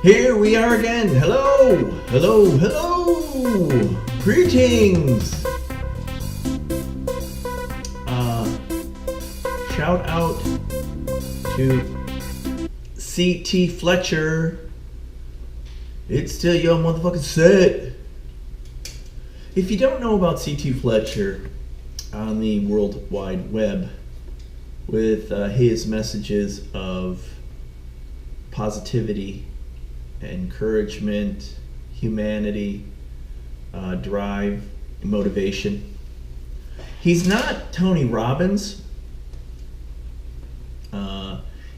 Here we are again. Hello, hello, hello. Greetings. Shout out to C.T. Fletcher. It's still your motherfucking set. If you don't know about C.T. Fletcher on the World Wide Web, with his messages of positivity, encouragement, humanity, drive, motivation. He's not Tony Robbins.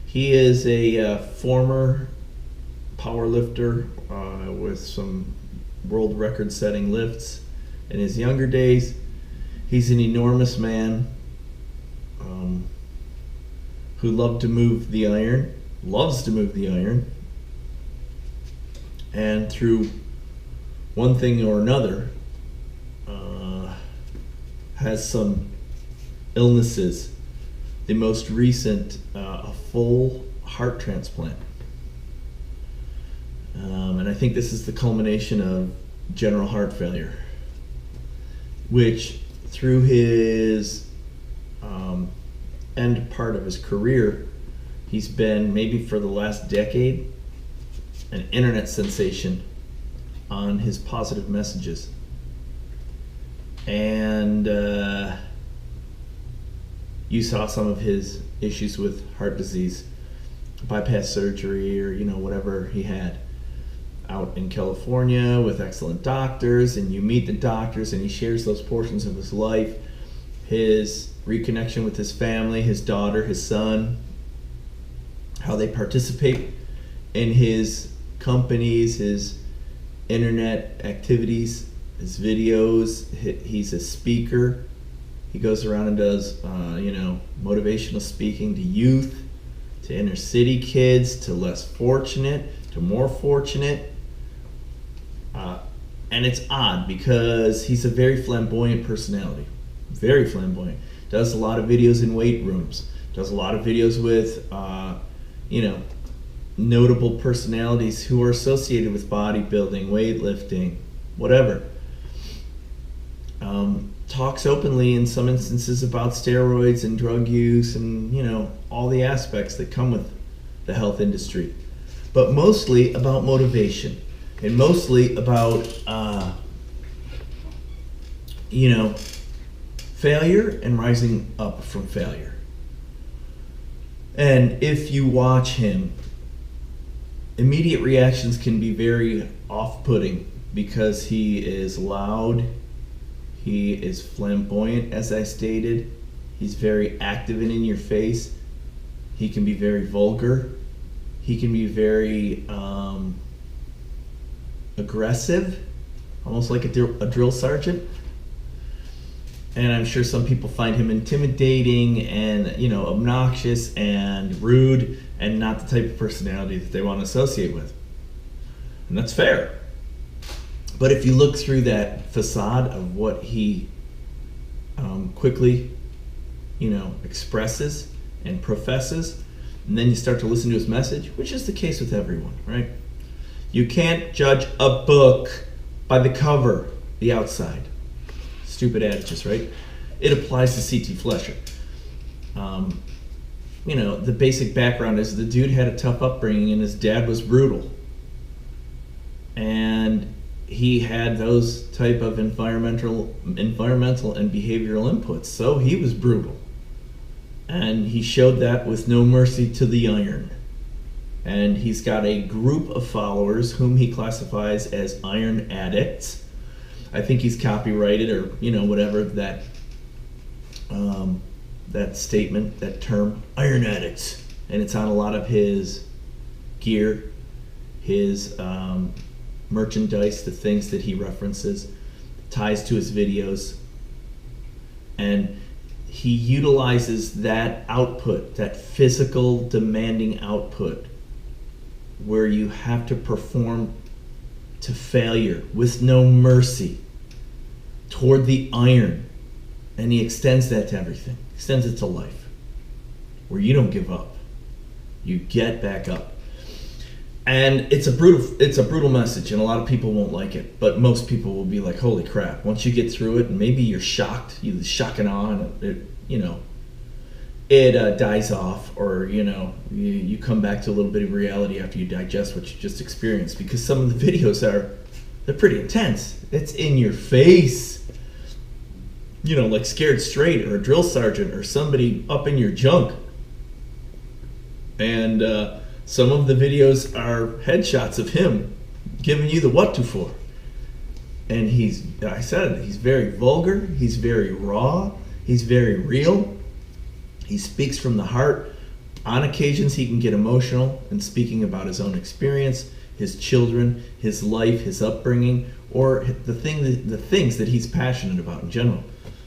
He is a former power lifter with some world record-setting lifts in his younger days. He's an enormous man who loves to move the iron, and through one thing or another has some illnesses. The most recent, a full heart transplant. And I think this is the culmination of general heart failure, which through his end part of his career, he's been, maybe for the last decade, an internet sensation on his positive messages. And you saw some of his issues with heart disease, bypass surgery, or whatever he had out in California with excellent doctors, and you meet the doctors and he shares those portions of his life, his reconnection with his family, his daughter, his son, how they participate in his companies, his internet activities, his videos. He's a speaker. He goes around and does motivational speaking to youth, to inner city kids, to less fortunate, to more fortunate. And it's odd because he's a very flamboyant personality. Very flamboyant. Does a lot of videos in weight rooms. Does a lot of videos with notable personalities who are associated with bodybuilding, weightlifting, whatever. Talks openly in some instances about steroids and drug use and all the aspects that come with the health industry, but mostly about motivation and mostly about failure and rising up from failure. And if you watch him, immediate reactions can be very off-putting because he is loud, he is flamboyant, as I stated, he's very active and in your face, he can be very vulgar, he can be very aggressive, almost like a drill sergeant. And I'm sure some people find him intimidating and obnoxious and rude and not the type of personality that they want to associate with. And that's fair. But if you look through that facade of what he quickly expresses and professes, and then you start to listen to his message, which is the case with everyone, right? You can't judge a book by the cover, the outside. Stupid adages, right? It applies to C.T. Fletcher. The basic background is the dude had a tough upbringing and his dad was brutal. And he had those type of environmental and behavioral inputs, so he was brutal. And he showed that with no mercy to the iron. And he's got a group of followers whom he classifies as iron addicts. I think he's copyrighted or whatever that statement, that term, iron addicts, and it's on a lot of his gear, his merchandise, the things that he references, ties to his videos, and he utilizes that output, that physical demanding output, where you have to perform to failure with no mercy toward the iron, and he extends that to everything, extends it to life, where you don't give up, you get back up. And it's a brutal message, and a lot of people won't like it. But most people will be like, "Holy crap!" Once you get through it, and maybe you're shocked, you shock and awe, and it dies off, or you come back to a little bit of reality after you digest what you just experienced. Because some of the videos they're pretty intense. It's in your face, like Scared Straight or a drill sergeant or somebody up in your junk, and some of the videos are headshots of him giving you the what to for. And he's very vulgar, he's very raw, he's very real. He speaks from the heart. On occasions he can get emotional in speaking about his own experience, his children, his life, his upbringing, or the things that he's passionate about in general.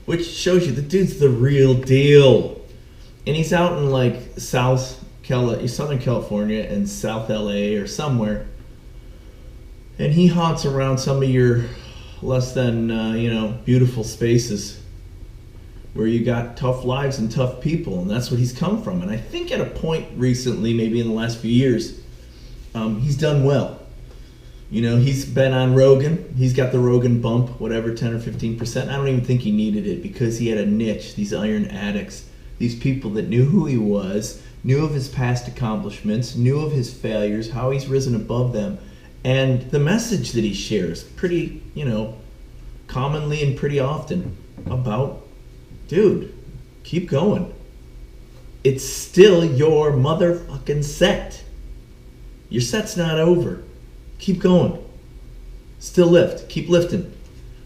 Which shows you the dude's the real deal. And he's out in like Southern California and South LA or somewhere, and he haunts around some of your less than beautiful spaces where you got tough lives and tough people, and that's what he's come from. And I think at a point recently, maybe in the last few years, he's done well. He's been on Rogan. He's got the Rogan bump, whatever, 10 or 15%. I don't even think he needed it, because he had a niche, these iron addicts, these people that knew who he was, knew of his past accomplishments, knew of his failures, how he's risen above them, and the message that he shares pretty, commonly and pretty often about, dude, keep going. It's still your motherfucking set. Your set's not over. Keep going. Still lift. Keep lifting.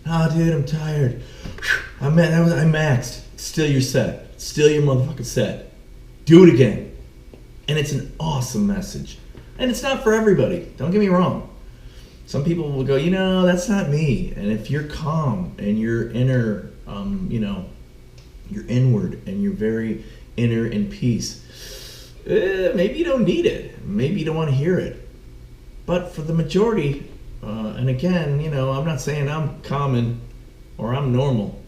Oh, dude, I'm tired. I maxed. Still your set. Still your motherfucking set. Do it again. And it's an awesome message. And it's not for everybody. Don't get me wrong. Some people will go, that's not me. And if you're calm and you're inner, you're inward and you're very inner in peace, maybe you don't need it. Maybe you don't want to hear it. But for the majority, and again, I'm not saying I'm common or I'm normal.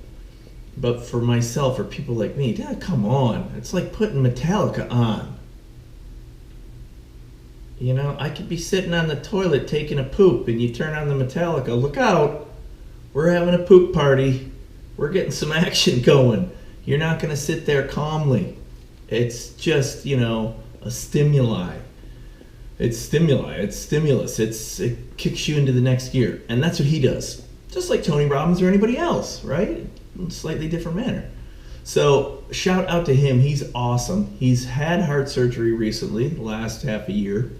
But for myself, or people like me, Dad, come on. It's like putting Metallica on. I could be sitting on the toilet taking a poop, and you turn on the Metallica. Look out. We're having a poop party. We're getting some action going. You're not going to sit there calmly. It's just, a stimuli. It's stimuli. It's stimulus. It kicks you into the next gear. And that's what he does. Just like Tony Robbins or anybody else, right? In a slightly different manner. So shout out to him. He's awesome. He's had heart surgery recently, the last half a year.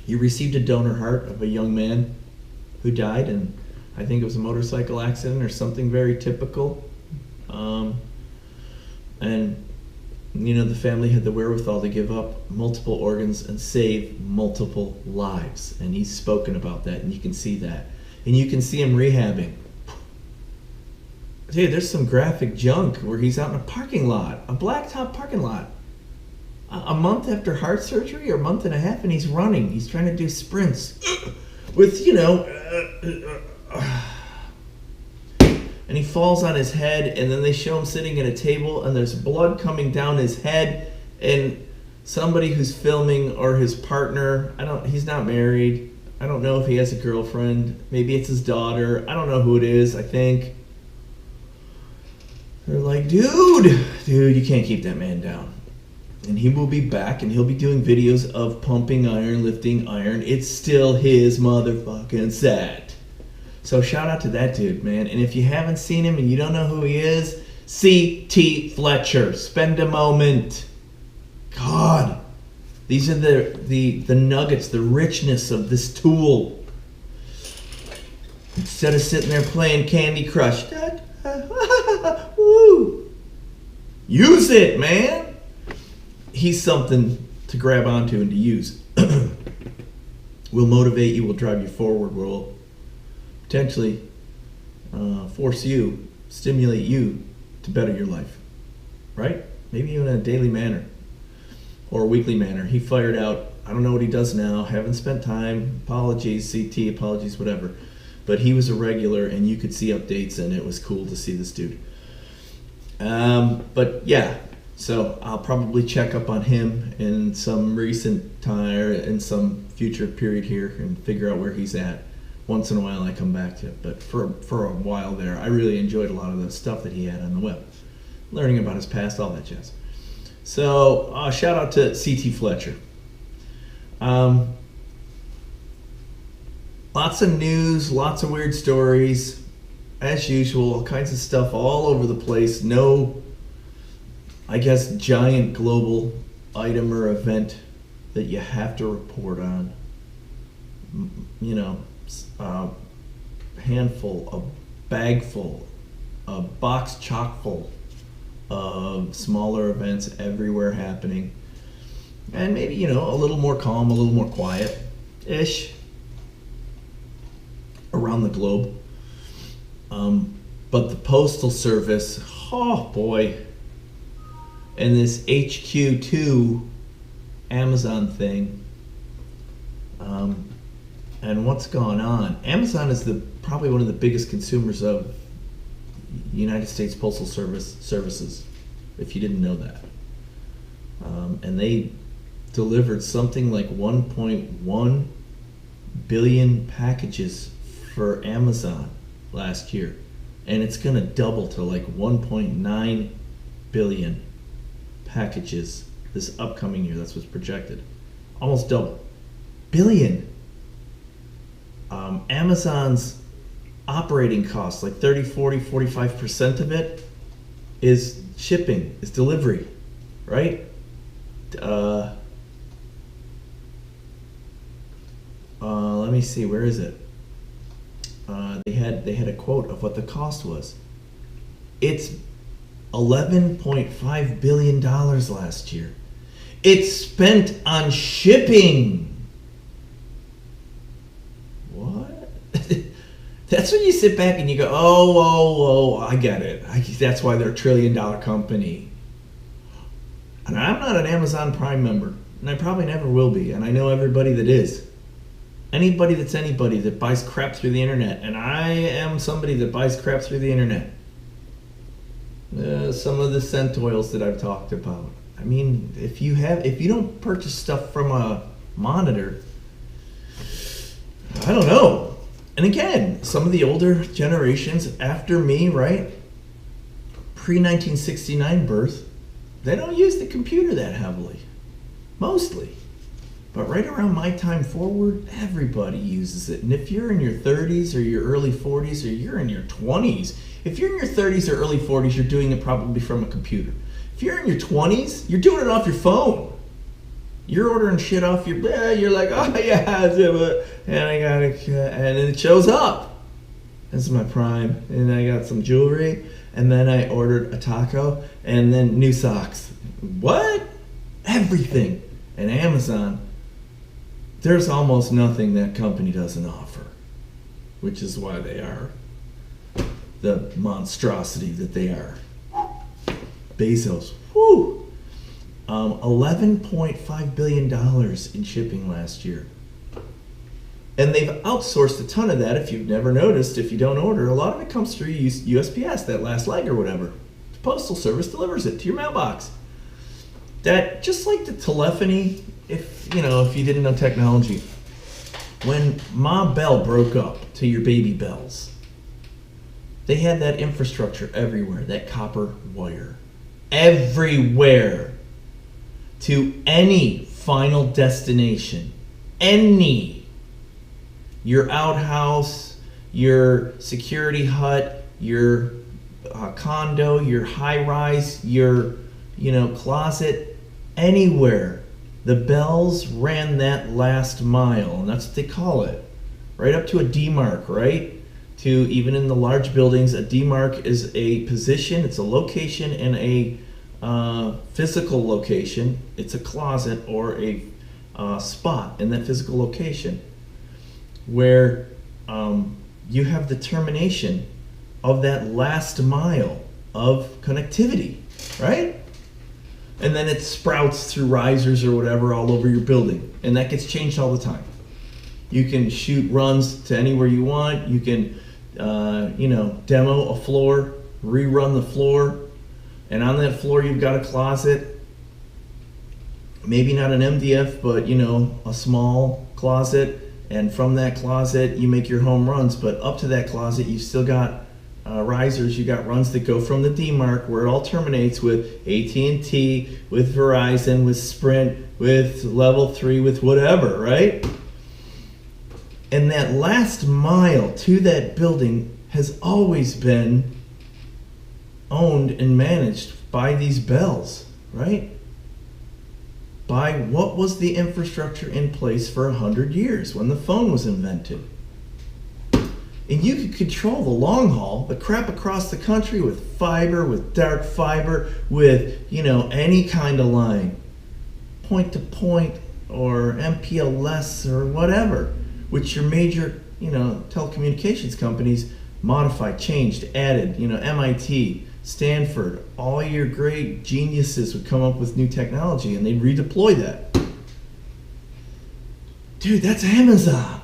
He received a donor heart of a young man who died, and I think it was a motorcycle accident or something very typical. And the family had the wherewithal to give up multiple organs and save multiple lives. And he's spoken about that, and you can see that. And you can see him rehabbing. Dude, there's some graphic junk where he's out in a parking lot, a blacktop parking lot, a month after heart surgery, or a month and a half, and he's running. He's trying to do sprints with, and he falls on his head, and then they show him sitting at a table, and there's blood coming down his head, and somebody who's filming, or his partner, he's not married. I don't know if he has a girlfriend. Maybe it's his daughter. I don't know who it is, I think. They're like, dude, you can't keep that man down. And he will be back, and he'll be doing videos of pumping iron, lifting iron. It's still his motherfucking set. So shout out to that dude, man. And if you haven't seen him and you don't know who he is, C.T. Fletcher. Spend a moment. God, these are the nuggets, the richness of this tool. Instead of sitting there playing Candy Crush, woo. Use it, man. He's something to grab onto and to use. Will motivate you, will drive you forward, will potentially force you, stimulate you to better your life. Right? Maybe even in a daily manner or a weekly manner. He fired out, I don't know what he does now, haven't spent time, apologies, CT, apologies, whatever. But he was a regular, and you could see updates, and it was cool to see this dude. But yeah, So I'll probably check up on him in some recent time or in some future period here and figure out where he's at. Once in a while I come back to it, but for a while there, I really enjoyed a lot of the stuff that he had on the web, learning about his past, all that jazz. So shout out to C.T. Fletcher. Lots of news, lots of weird stories, as usual, all kinds of stuff all over the place. No, I guess, giant global item or event that you have to report on. You know, a handful, a bagful, a box chock full of smaller events everywhere happening. And maybe, you know, a little more calm, a little more quiet-ish around the globe. But the Postal Service, oh boy, and this HQ2 Amazon thing, and what's going on. Amazon is probably one of the biggest consumers of United States Postal services, if you didn't know that. And they delivered something like 1.1 billion packages for Amazon last year. And it's going to double to like 1.9 billion packages this upcoming year. That's what's projected. Almost double. Billion. Amazon's operating costs, like 30, 40, 45% of it is shipping, is delivery, right? Let me see, where is it? They had a quote of what the cost was. It's $11.5 billion last year. It's spent on shipping. What? That's when you sit back and you go, oh, I get it. That's why they're $1 trillion company. And I'm not an Amazon Prime member, and I probably never will be, and I know everybody that is. Anybody that's anybody that buys crap through the internet, and I am somebody that buys crap through the internet. Some of the scent oils that I've talked about. I mean, if you don't purchase stuff from a monitor, I don't know. And again, some of the older generations after me, right? Pre-1969 birth, they don't use the computer that heavily. Mostly. But right around my time forward, everybody uses it. And if you're in your 30s or your early 40s or you're in your 20s, if you're in your 30s or early 40s, you're doing it probably from a computer. If you're in your 20s, you're doing it off your phone. You're ordering shit off your bed. You're like, oh yeah, and I got it, and then it shows up. This is my Prime, and I got some jewelry, and then I ordered a taco, and then new socks. What? Everything. And Amazon, there's almost nothing that company doesn't offer, which is why they are the monstrosity that they are. Bezos, whoo! $11.5 billion in shipping last year. And they've outsourced a ton of that. If you've never noticed, if you don't order, a lot of it comes through USPS, that last leg or whatever. The Postal Service delivers it to your mailbox. That, just like the telephony, if you didn't know technology, when Ma Bell broke up to your baby bells, they had that infrastructure everywhere, that copper wire. Everywhere. To any final destination. Any. Your outhouse, your security hut, your condo, your high-rise, your closet, anywhere. The bells ran that last mile, and that's what they call it. Right up to a demarc, right? To even in the large buildings, a demarc is a position, it's a location and a physical location. It's a closet or a spot in that physical location where you have the termination of that last mile of connectivity, right? And then it sprouts through risers or whatever all over your building, and that gets changed all the time. You can shoot runs to anywhere you want. You can demo a floor, rerun the floor, And on that floor, you've got a closet. Maybe not an MDF, but a small closet. And from that closet, you make your home runs. But up to that closet, you've still got risers. You got runs that go from the D mark, where it all terminates, with AT&T, with Verizon, with Sprint, with Level 3, with whatever, right? And that last mile to that building has always been owned and managed by these bells, right? By what was the infrastructure in place for 100 years when the phone was invented. And you could control the long haul, the crap across the country, with fiber, with dark fiber, with, any kind of line. Point to point, or MPLS, or whatever, which your major, telecommunications companies modified, changed, added, MIT, Stanford, all your great geniuses would come up with new technology and they'd redeploy that. Dude, that's Amazon.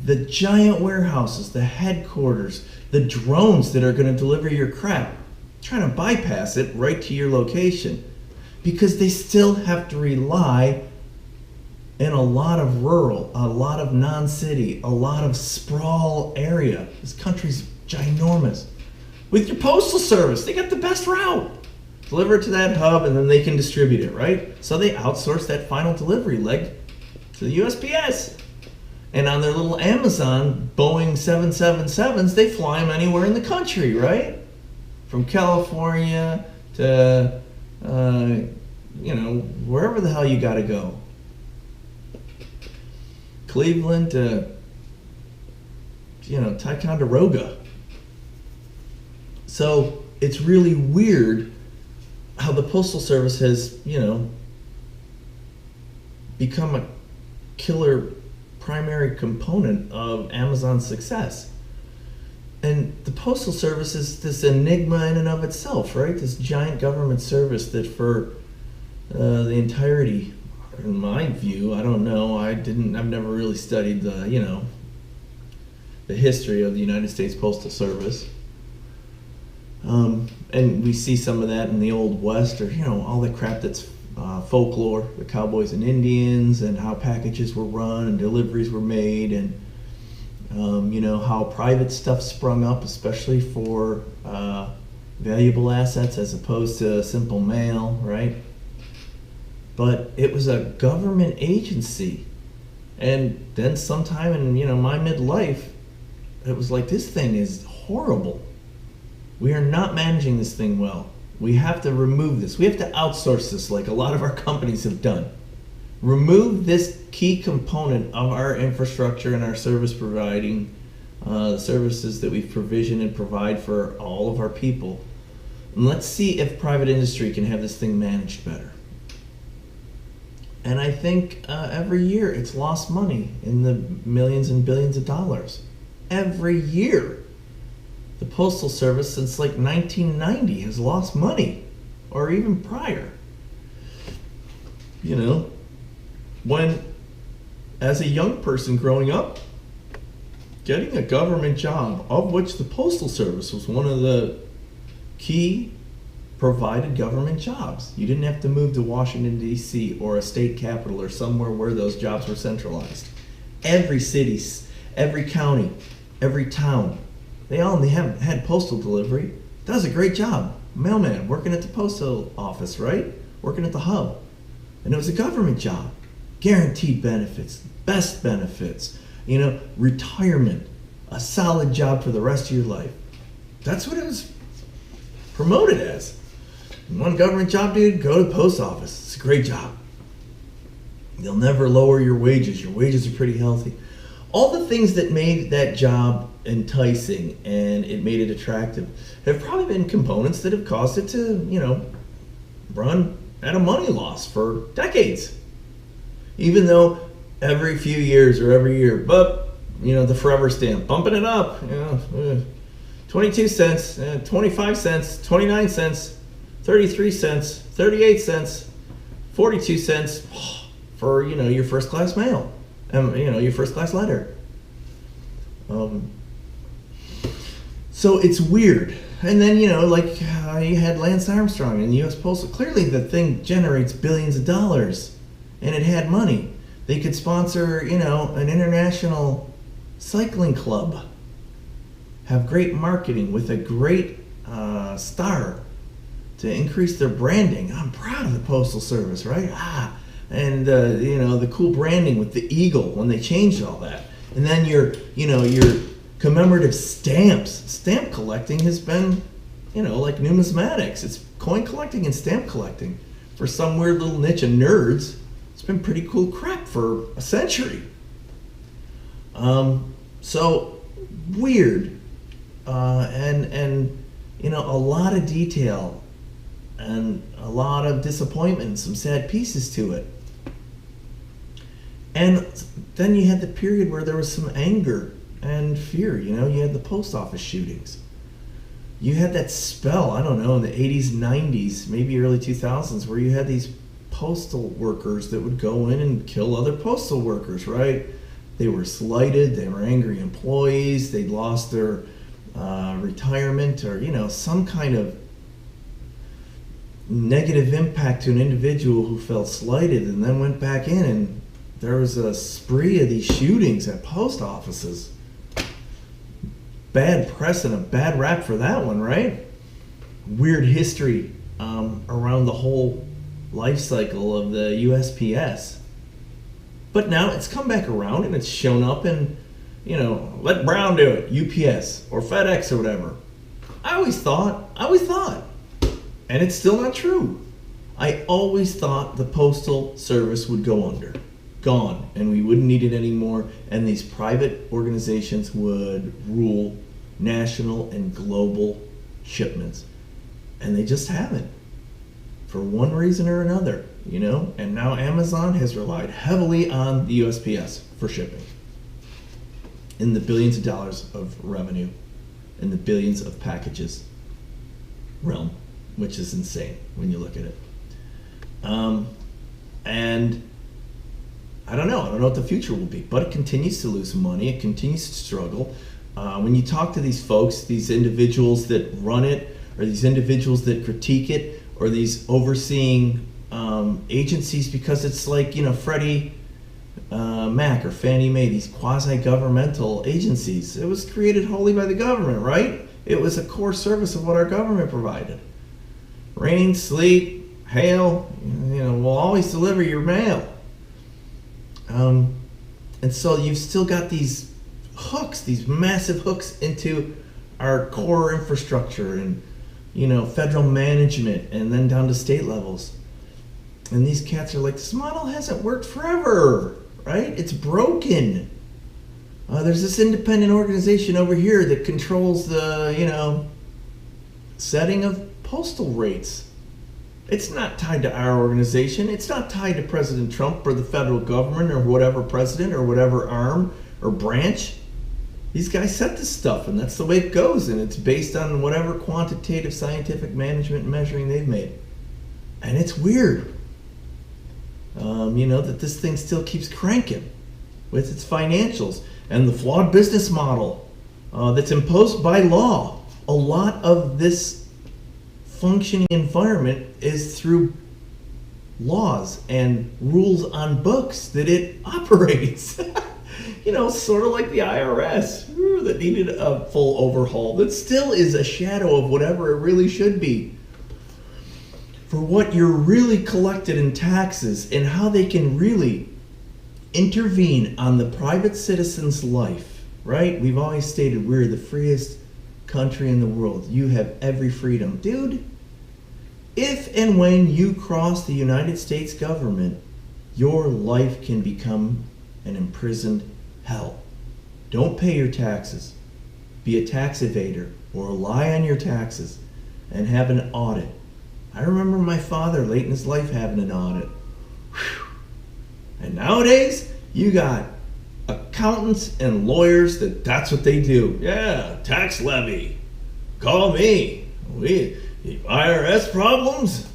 The giant warehouses, the headquarters, the drones that are going to deliver your crap, trying to bypass it right to your location, because they still have to rely in a lot of rural, a lot of non-city, a lot of sprawl area. This country's ginormous. With your postal service, they got the best route. Deliver it to that hub and then they can distribute it, right? So they outsource that final delivery leg to the USPS. And on their little Amazon Boeing 777s, they fly them anywhere in the country, right? From California to, wherever the hell you gotta go. Cleveland to, Ticonderoga. So it's really weird how the Postal Service has, become a killer primary component of Amazon's success. And the Postal Service is this enigma in and of itself, right? This giant government service that for the entirety, in my view, I don't know, I've never really studied the history of the United States Postal Service. And we see some of that in the Old West, or, all the crap that's folklore, the cowboys and Indians, and how packages were run and deliveries were made, and, how private stuff sprung up, especially for valuable assets as opposed to simple mail, right? But it was a government agency. And then sometime in, my midlife, it was like, this thing is horrible. We are not managing this thing well. We have to remove this. We have to outsource this, like a lot of our companies have done. Remove this key component of our infrastructure and our service providing, services that we provision and provide for all of our people. And let's see if private industry can have this thing managed better. And I think every year it's lost money in the millions and billions of dollars. Every year. The Postal Service since like 1990 has lost money, or even prior. When, as a young person growing up, getting a government job, of which the Postal Service was one of the key provided government jobs. You didn't have to move to Washington, D.C. or a state capital or somewhere where those jobs were centralized. Every city, every county, every town, they all had postal delivery. That was a great job. Mailman, working at the postal office, right? Working at the hub. And it was a government job. Guaranteed benefits, best benefits, retirement, a solid job for the rest of your life. That's what it was promoted as. One government job, dude, go to the post office. It's a great job. They'll never lower your wages. Your wages are pretty healthy. All the things that made that job enticing and it made it attractive have probably been components that have caused it to, run at a money loss for decades. Even though every few years or every year, the forever stamp, bumping it up, 22 cents, 25 cents, 29 cents, 33 cents, 38 cents, 42 cents for, your first class mail. Your first class letter. So it's weird. And then, like you had Lance Armstrong and the U.S. Postal. Clearly the thing generates billions of dollars. And it had money. They could sponsor, an international cycling club. Have great marketing with a great star to increase their branding. I'm proud of the Postal Service, right? And the cool branding with the eagle when they changed all that. And then your commemorative stamps. Stamp collecting has been, like numismatics. It's coin collecting and stamp collecting. For some weird little niche of nerds, it's been pretty cool crap for a century. So weird, and a lot of detail and a lot of disappointment and some sad pieces to it. And then you had the period where there was some anger and fear. You had the post office shootings. You had that spell, I don't know, in the 80s, 90s, maybe early 2000s, where you had these postal workers that would go in and kill other postal workers, right? They were slighted, they were angry employees, they'd lost their retirement or, some kind of negative impact to an individual who felt slighted and then went back in, and there was a spree of these shootings at post offices. Bad press and a bad rap for that one, right? Weird history around the whole life cycle of the USPS. But now it's come back around and it's shown up in, let Brown do it, UPS or FedEx or whatever. I always thought, and it's still not true. I always thought the Postal Service would go under, gone, and we wouldn't need it anymore, and these private organizations would rule national and global shipments. And they just haven't, for one reason or another, and now Amazon has relied heavily on the USPS for shipping in the billions of dollars of revenue and the billions of packages realm, which is insane when you look at it. And I don't know what the future will be, but it continues to lose money, it continues to struggle. When you talk to these folks, these individuals that run it, or these individuals that critique it, or these overseeing agencies, because it's like, Freddie Mac or Fannie Mae, these quasi-governmental agencies. It was created wholly by the government, right? It was a core service of what our government provided. Rain, sleet, hail, will always deliver your mail. And so you've still got these hooks, these massive hooks into our core infrastructure and, federal management and then down to state levels. And these cats are like, this model hasn't worked forever, right? It's broken. There's this independent organization over here that controls the, setting of postal rates. It's not tied to our organization. It's not tied to President Trump or the federal government or whatever president or whatever arm or branch. These guys set this stuff, and that's the way it goes, and it's based on whatever quantitative scientific management and measuring they've made. And it's weird, that this thing still keeps cranking with its financials and the flawed business model that's imposed by law. A lot of this functioning environment is through laws and rules on books that it operates. Sort of like the IRS that needed a full overhaul. That still is a shadow of whatever it really should be. For what you're really collected in taxes and how they can really intervene on the private citizen's life, right? We've always stated we're the freest country in the world. You have every freedom. Dude, if and when you cross the United States government, your life can become an imprisoned hell. Don't pay your taxes. Be a tax evader or lie on your taxes and have an audit. I remember my father late in his life having an audit. Whew. And nowadays, you got accountants and lawyers that's what they do. Yeah, tax levy. Call me. IRS problems?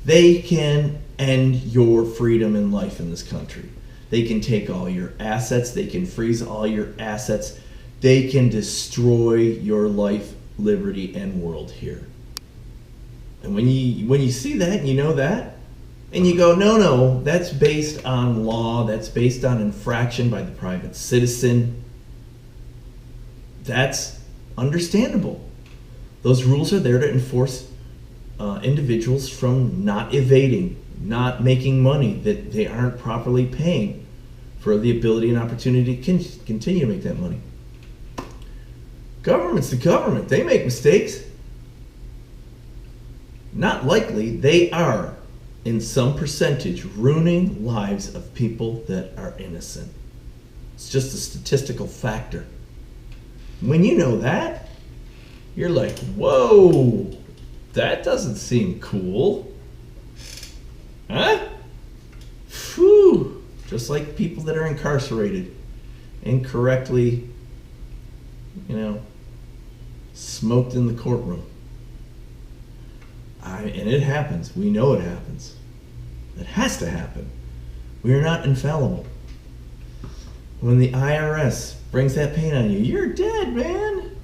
They can end your freedom and life in this country. They can take all your assets. They can freeze all your assets. they can destroy your life, liberty, and world here. And when you see that, and you know that, and you go, no, that's based on law, that's based on infraction by the private citizen, that's understandable. Those rules are there to enforce individuals from not evading, not making money that they aren't properly paying for the ability and opportunity to continue to make that money. Government's the government. They make mistakes. Not likely, they are, in some percentage, ruining lives of people that are innocent. It's just a statistical factor. When you know that, you're like, whoa, that doesn't seem cool. Huh? Phew. Just like people that are incarcerated, incorrectly, smoked in the courtroom. And it happens. We know it happens. It has to happen. We are not infallible. When the IRS brings that pain on you, you're dead, man.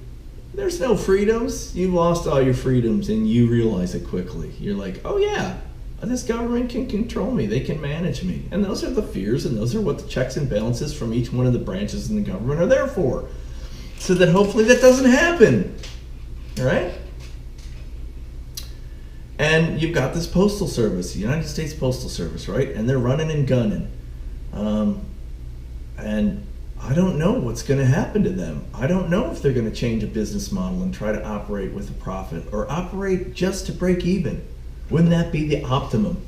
There's no freedoms. You've lost all your freedoms, and you realize it quickly. You're like, oh yeah, this government can control me. They can manage me. And those are the fears, and those are what the checks and balances from each one of the branches in the government are there for. So that hopefully that doesn't happen. All right? And you've got this postal service, the United States Postal Service, right? And they're running and gunning. And I don't know what's going to happen to them. I don't know if they're going to change a business model and try to operate with a profit or operate just to break even. Wouldn't that be the optimum?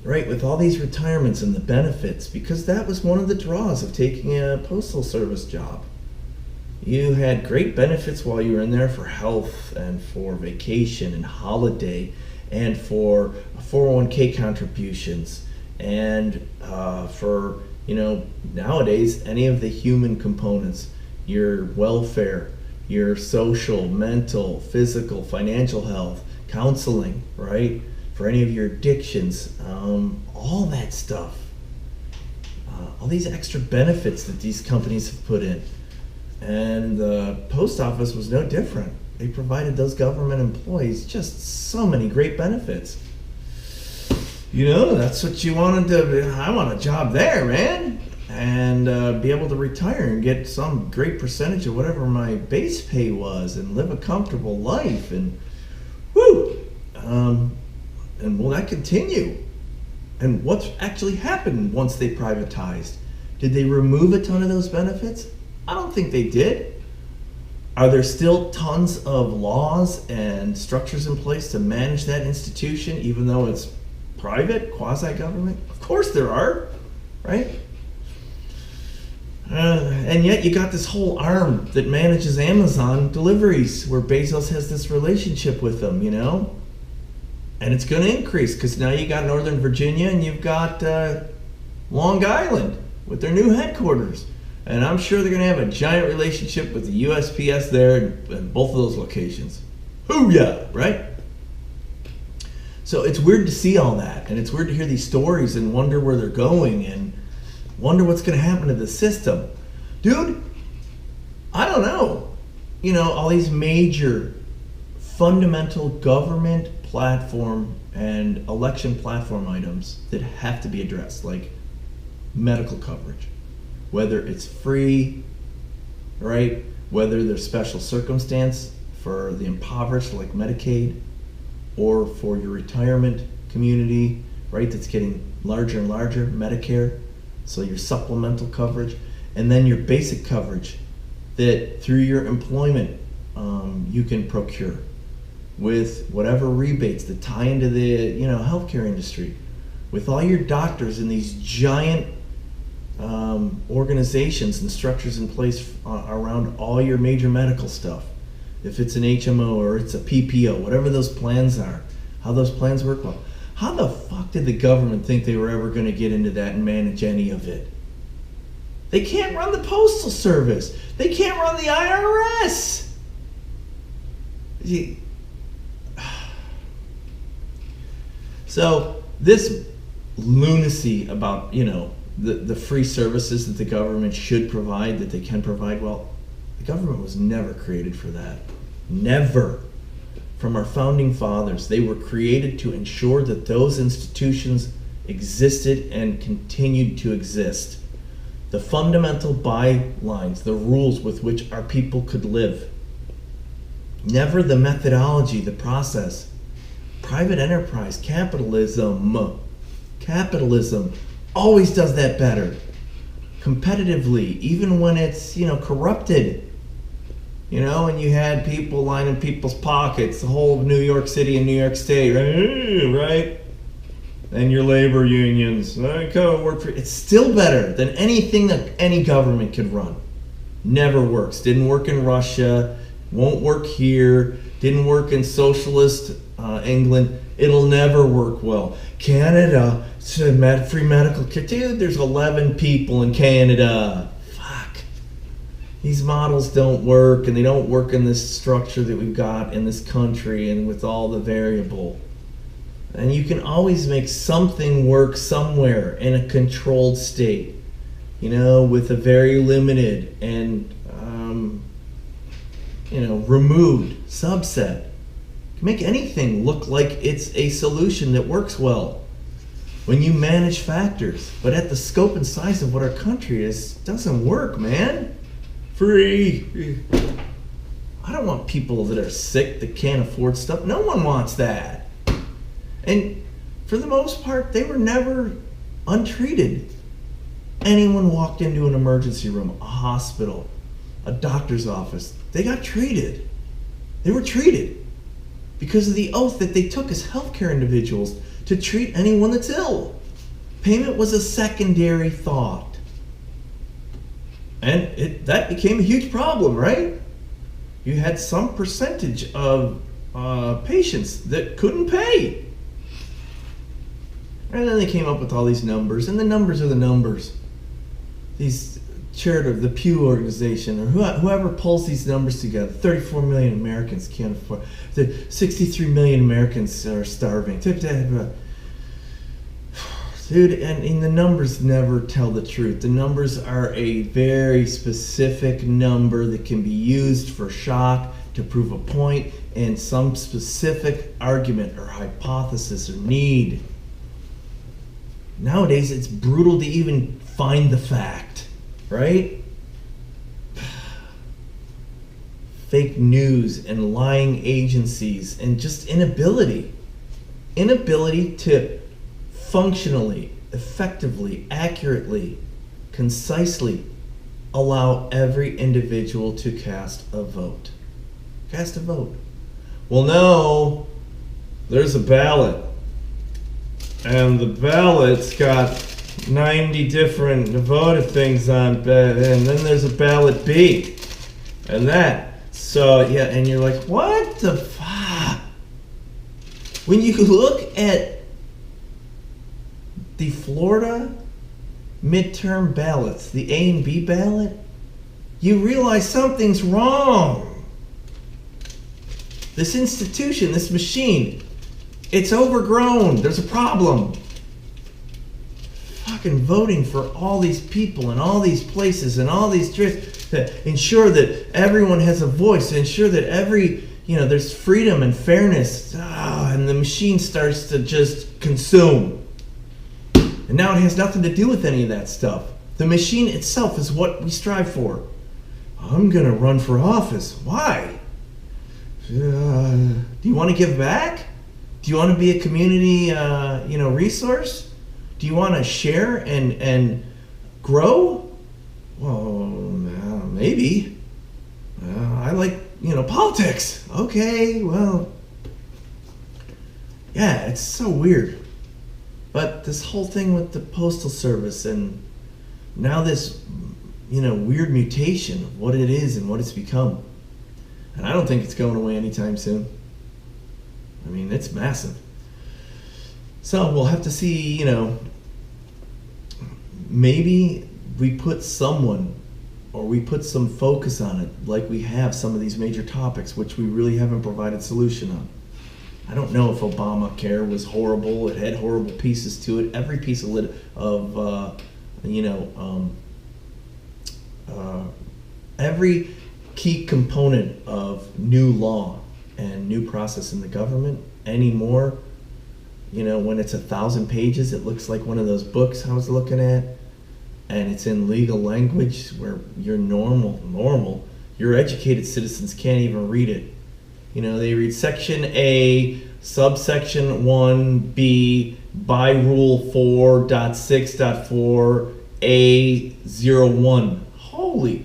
Right, with all these retirements and the benefits, because that was one of the draws of taking a postal service job. You had great benefits while you were in there for health and for vacation and holiday and for 401k contributions and for, nowadays, any of the human components, your welfare, your social, mental, physical, financial health, counseling, right? For any of your addictions, all that stuff. All these extra benefits that these companies have put in. And the post office was no different. They provided those government employees just so many great benefits. That's what you wanted to. I want a job there, man. And be able to retire and get some great percentage of whatever my base pay was and live a comfortable life. And whoo! And will that continue? And what's actually happened once they privatized? Did they remove a ton of those benefits? I don't think they did. Are there still tons of laws and structures in place to manage that institution, even though it's private, quasi-government? Of course there are, right? And yet you got this whole arm that manages Amazon deliveries, where Bezos has this relationship with them, And it's going to increase, because now you got Northern Virginia and you've got Long Island with their new headquarters. And I'm sure they're going to have a giant relationship with the USPS there in both of those locations. Hoo-yah, right? So it's weird to see all that, and it's weird to hear these stories and wonder where they're going and wonder what's going to happen to the system. Dude, I don't know. All these major fundamental government platform and election platform items that have to be addressed, like medical coverage. Whether it's free, right? Whether there's special circumstance for the impoverished, like Medicaid, or for your retirement community, right? That's getting larger and larger, Medicare. So your supplemental coverage, and then your basic coverage that through your employment you can procure with whatever rebates that tie into the healthcare industry, with all your doctors in these giant organizations and structures in place around all your major medical stuff. If it's an HMO or it's a PPO, whatever those plans are, how those plans work well. How the fuck did the government think they were ever going to get into that and manage any of it? They can't run the Postal Service. They can't run the IRS. So this lunacy about, the free services that the government should provide, that they can provide, well, The government was never created for that. Never. From our founding fathers, they were created to ensure that those institutions existed and continued to exist. The fundamental bylines, the rules with which our people could live. Never the methodology, the process. Private enterprise, capitalism always does that better. Competitively, even when it's, corrupted. And you had people lining people's pockets, the whole of New York City and New York State, right? And your labor unions, it's still better than anything that any government could run. Never works. Didn't work in Russia, won't work here, didn't work in socialist England. It'll never work well. Canada, free medical care. Dude, there's 11 people in Canada. Fuck. These models don't work, and they don't work in this structure that we've got in this country and with all the variable. And you can always make something work somewhere in a controlled state, with a very limited and, removed subset. You can make anything look like it's a solution that works well when you manage factors. But at the scope and size of what our country is, it doesn't work, man. Free. I don't want people that are sick that can't afford stuff. No one wants that. And for the most part, they were never untreated. Anyone walked into an emergency room, a hospital, a doctor's office, they got treated. They were treated because of the oath that they took as healthcare individuals to treat anyone that's ill. Payment was a secondary thought. And that became a huge problem, right? You had some percentage of patients that couldn't pay. And then they came up with all these numbers, and the numbers are the numbers. These the Pew organization, or whoever pulls these numbers together, 34 million Americans can't afford, 63 million Americans are starving. Dude, and the numbers never tell the truth. The numbers are a very specific number that can be used for shock to prove a point and some specific argument or hypothesis or need. Nowadays, it's brutal to even find the fact, right? Fake news and lying agencies and just inability to functionally, effectively, accurately, concisely allow every individual to cast a vote. Cast a vote. Well, no, there's a ballot. And the ballot's got 90 different voted things on, and then there's a ballot B. And that. So, yeah, and you're like, what the fuck? When you look at the Florida midterm ballots, the A and B ballot, you realize something's wrong. This institution, this machine, it's overgrown. There's a problem. Fucking voting for all these people in all these places and all these districts to ensure that everyone has a voice, to ensure that there's freedom and fairness. And the machine starts to just consume. And now it has nothing to do with any of that stuff. The machine itself is what we strive for. I'm going to run for office. Why? Do you want to give back? Do you want to be a community, resource? Do you want to share and grow? Well, maybe. I like, politics. Okay, well, yeah, it's so weird. But this whole thing with the Postal Service and now this, weird mutation of what it is and what it's become. And I don't think it's going away anytime soon. I mean, it's massive. So we'll have to see, maybe we put someone or we put some focus on it like we have some of these major topics which we really haven't provided solution on. I don't know if Obamacare was horrible. It had horrible pieces to it. Every piece every key component of new law and new process in the government anymore. You know, when it's 1,000 pages, it looks like one of those books I was looking at, and it's in legal language where your your educated citizens can't even read it. You know, they read section A, subsection 1B, by rule 4.6.4 A01. Holy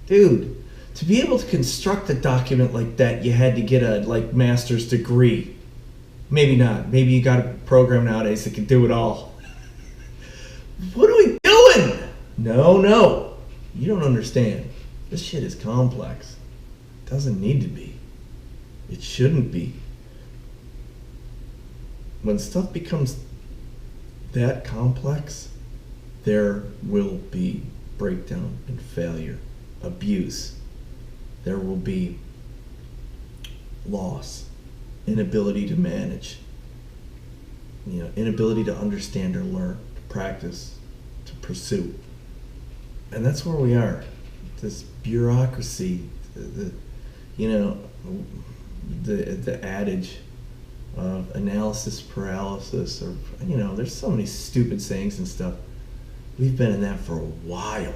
dude, to be able to construct a document like that, you had to get a master's degree. Maybe not. Maybe you got a program nowadays that can do it all. What are we doing? No. You don't understand. This shit is complex. It doesn't need to be. It shouldn't be. When stuff becomes that complex, there will be breakdown and failure, abuse. There will be loss, inability to manage, inability to understand or learn, to practice, to pursue. And that's where we are. This bureaucracy, the adage of analysis paralysis, or there's so many stupid sayings and stuff. We've been in that for a while.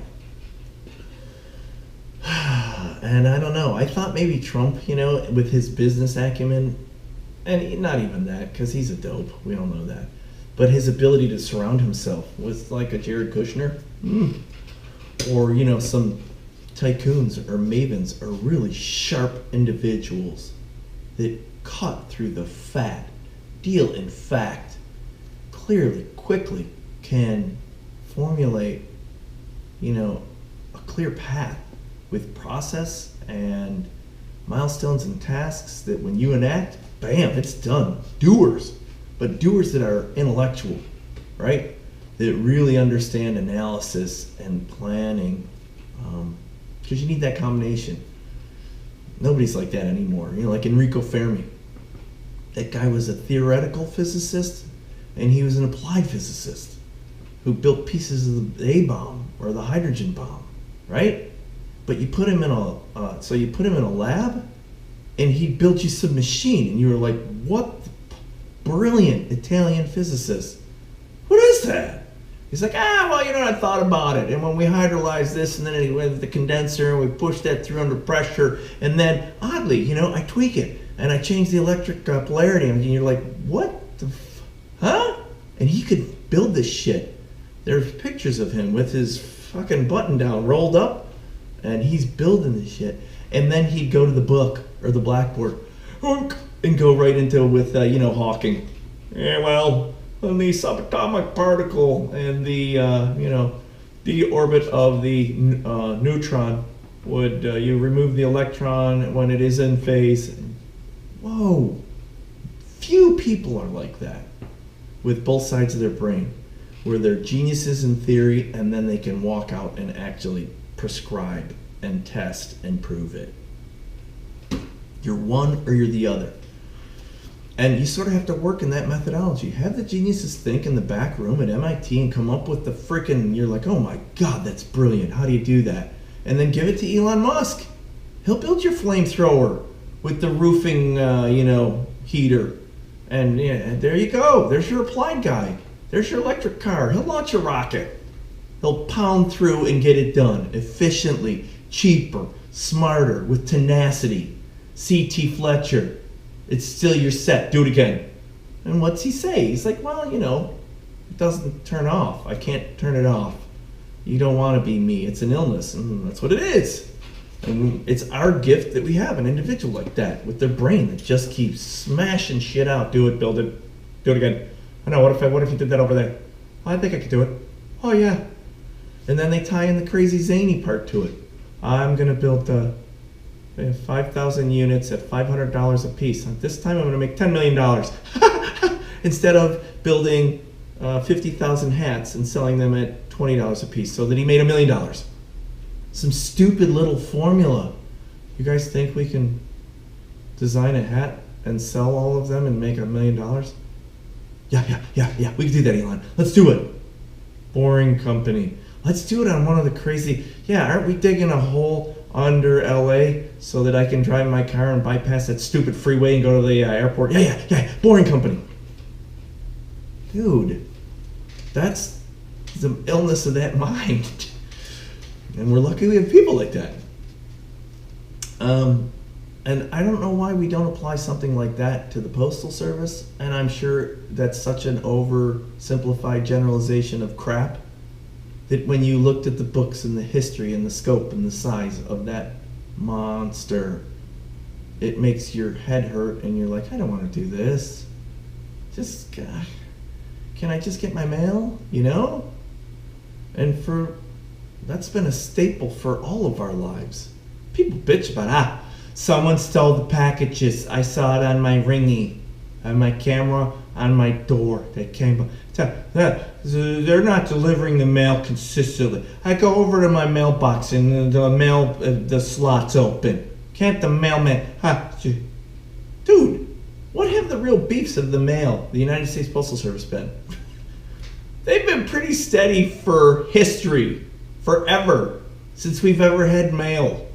And I don't know, I thought maybe Trump, with his business acumen, and not even that, because he's a dope, we all know that, but his ability to surround himself with like a Jared Kushner, or some tycoons or mavens, or really sharp individuals that cut through the fat, deal in fact, clearly, quickly, can formulate, a clear path with process and milestones and tasks that when you enact, bam, it's done. Doers, but doers that are intellectual, right? That really understand analysis and planning, because you need that combination. Nobody's like that anymore. Like Enrico Fermi. That guy was a theoretical physicist, and he was an applied physicist who built pieces of the A-bomb or the hydrogen bomb, right? But you put him in a lab, and he built you some machine, and you were like, what? Brilliant Italian physicist. What is that? He's like, I thought about it, and when we hydrolyzed this, and then it went with the condenser, and we pushed that through under pressure, and then, oddly, I tweak it, and I change the electric polarity, and you're like, what the huh? And he could build this shit. There's pictures of him with his fucking button down, rolled up, and he's building this shit. And then he'd go to the book, or the blackboard, and go right into with, Hawking. Yeah, well, when the subatomic particle and the orbit of the neutron would, you remove the electron when it is in phase. Whoa. Few people are like that with both sides of their brain, where they're geniuses in theory and then they can walk out and actually prescribe and test and prove it. You're one or you're the other. And you sort of have to work in that methodology. Have the geniuses think in the back room at MIT and come up with the frickin', you're like, oh my God, that's brilliant. How do you do that? And then give it to Elon Musk. He'll build your flamethrower with the roofing, heater. And yeah, there you go. There's your applied guy. There's your electric car. He'll launch a rocket. He'll pound through and get it done efficiently, cheaper, smarter, with tenacity. C.T. Fletcher. It's still your set. Do it again. And what's he say? He's like, well, it doesn't turn off. I can't turn it off. You don't want to be me. It's an illness. And that's what it is. And it's our gift that we have an individual like that with their brain that just keeps smashing shit out. Do it, build it, do it again. I know, what if you did that over there? I think I could do it. Oh yeah. And then they tie in the crazy zany part to it. I'm going to build 5,000 units at $500 a piece. This time I'm going to make $10 million. Instead of building 50,000 hats and selling them at $20 a piece, so that he made $1 million. Some stupid little formula. You guys think we can design a hat and sell all of them and make $1 million? Yeah. We can do that, Elon. Let's do it. Boring company. Let's do it on one of the crazy. Yeah, aren't we digging a hole under LA so that I can drive my car and bypass that stupid freeway and go to the airport. Yeah, Boring Company. Dude, that's the illness of that mind. And we're lucky we have people like that. And I don't know why we don't apply something like that to the Postal Service. And I'm sure that's such an oversimplified generalization of crap that when you looked at the books and the history and the scope and the size of that monster, it makes your head hurt and you're like, I don't want to do this. Just, can I just get my mail, you know? And that's been a staple for all of our lives. People bitch about, someone stole the packages. I saw it on my ringy, on my camera, on my door. They came. They're not delivering the mail consistently. I go over to my mailbox and the slot's open. Can't the mailman? Dude, what have the real beefs of the mail, the United States Postal Service, been? They've been pretty steady for history, forever, since we've ever had mail.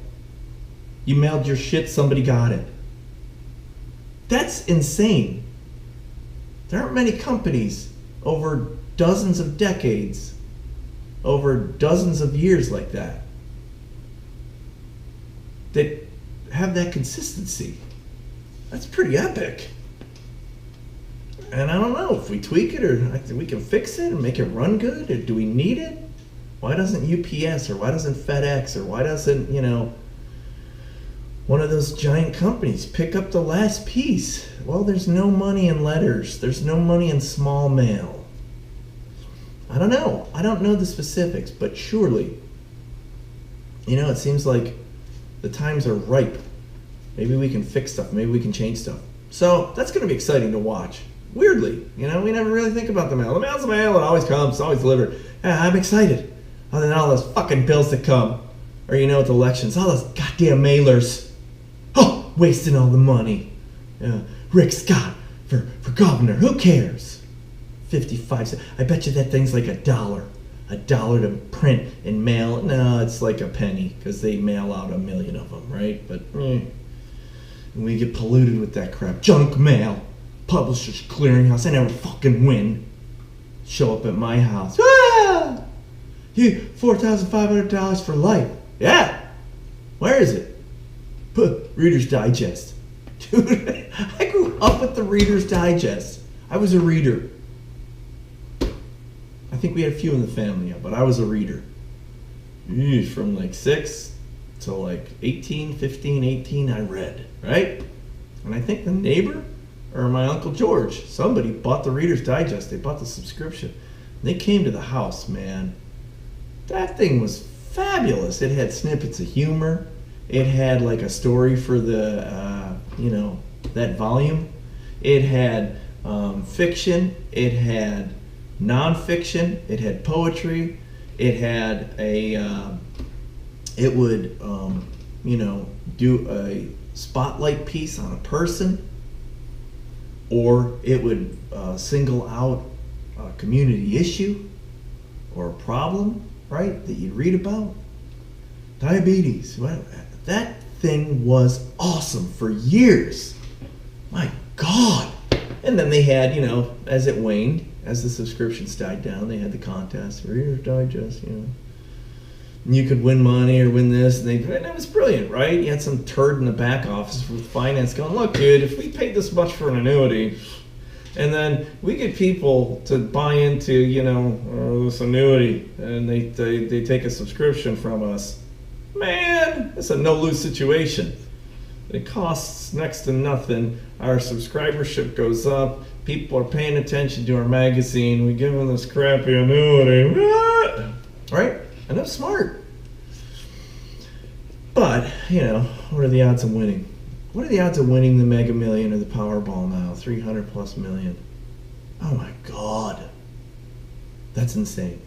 You mailed your shit, somebody got it. That's insane. There aren't many companies over dozens of decades, over dozens of years like that have that consistency. That's pretty epic. And I don't know if we tweak it or we can fix it and make it run good, or do we need it? Why doesn't UPS or why doesn't FedEx or why doesn't, one of those giant companies pick up the last piece? Well, there's no money in letters. There's no money in small mail. I don't know. I don't know the specifics, but surely, it seems like the times are ripe. Maybe we can fix stuff. Maybe we can change stuff. So that's going to be exciting to watch. Weirdly, we never really think about the mail. The mail's the mail. It always comes. It's always delivered. Yeah, I'm excited. Other than all those fucking bills that come. Or, with elections, all those goddamn mailers. Oh, wasting all the money. Rick Scott for governor. Who cares? 55 cents. I bet you that thing's like $1. $1 to print and mail. No, it's like a penny because they mail out 1 million of them, right? But we get polluted with that crap. Junk mail. Publishers Clearinghouse. I never fucking win. Show up at my house. You $4,500 for life. Yeah. Where is it? Reader's Digest. Dude, I grew up with the Reader's Digest. I was a reader. I think we had a few in the family, but I was a reader. From like 6 to like 18, 15, 18, I read, right? And I think the neighbor or my Uncle George, somebody bought the Reader's Digest. They bought the subscription. They came to the house, man. That thing was fabulous. It had snippets of humor. It had like a story for the, that volume. It had fiction. It had nonfiction. It had poetry. It had it would, do a spotlight piece on a person, or it would single out a community issue or a problem, right, that you'd read about. Diabetes. That thing was awesome for years. My God. And then they had, as it waned, as the subscriptions died down, they had the contest, Reader's Digest, And you could win money or win this, and it was brilliant, right? You had some turd in the back office with finance going, look, dude, if we paid this much for an annuity, and then we get people to buy into, this annuity, and they take a subscription from us, man, it's a no-lose situation. It costs next to nothing. Our subscribership goes up. People are paying attention to our magazine. We give them this crappy annuity. Right? And that's smart. But, what are the odds of winning? What are the odds of winning the Mega Million or the Powerball now? 300 plus million. Oh my God. That's insane.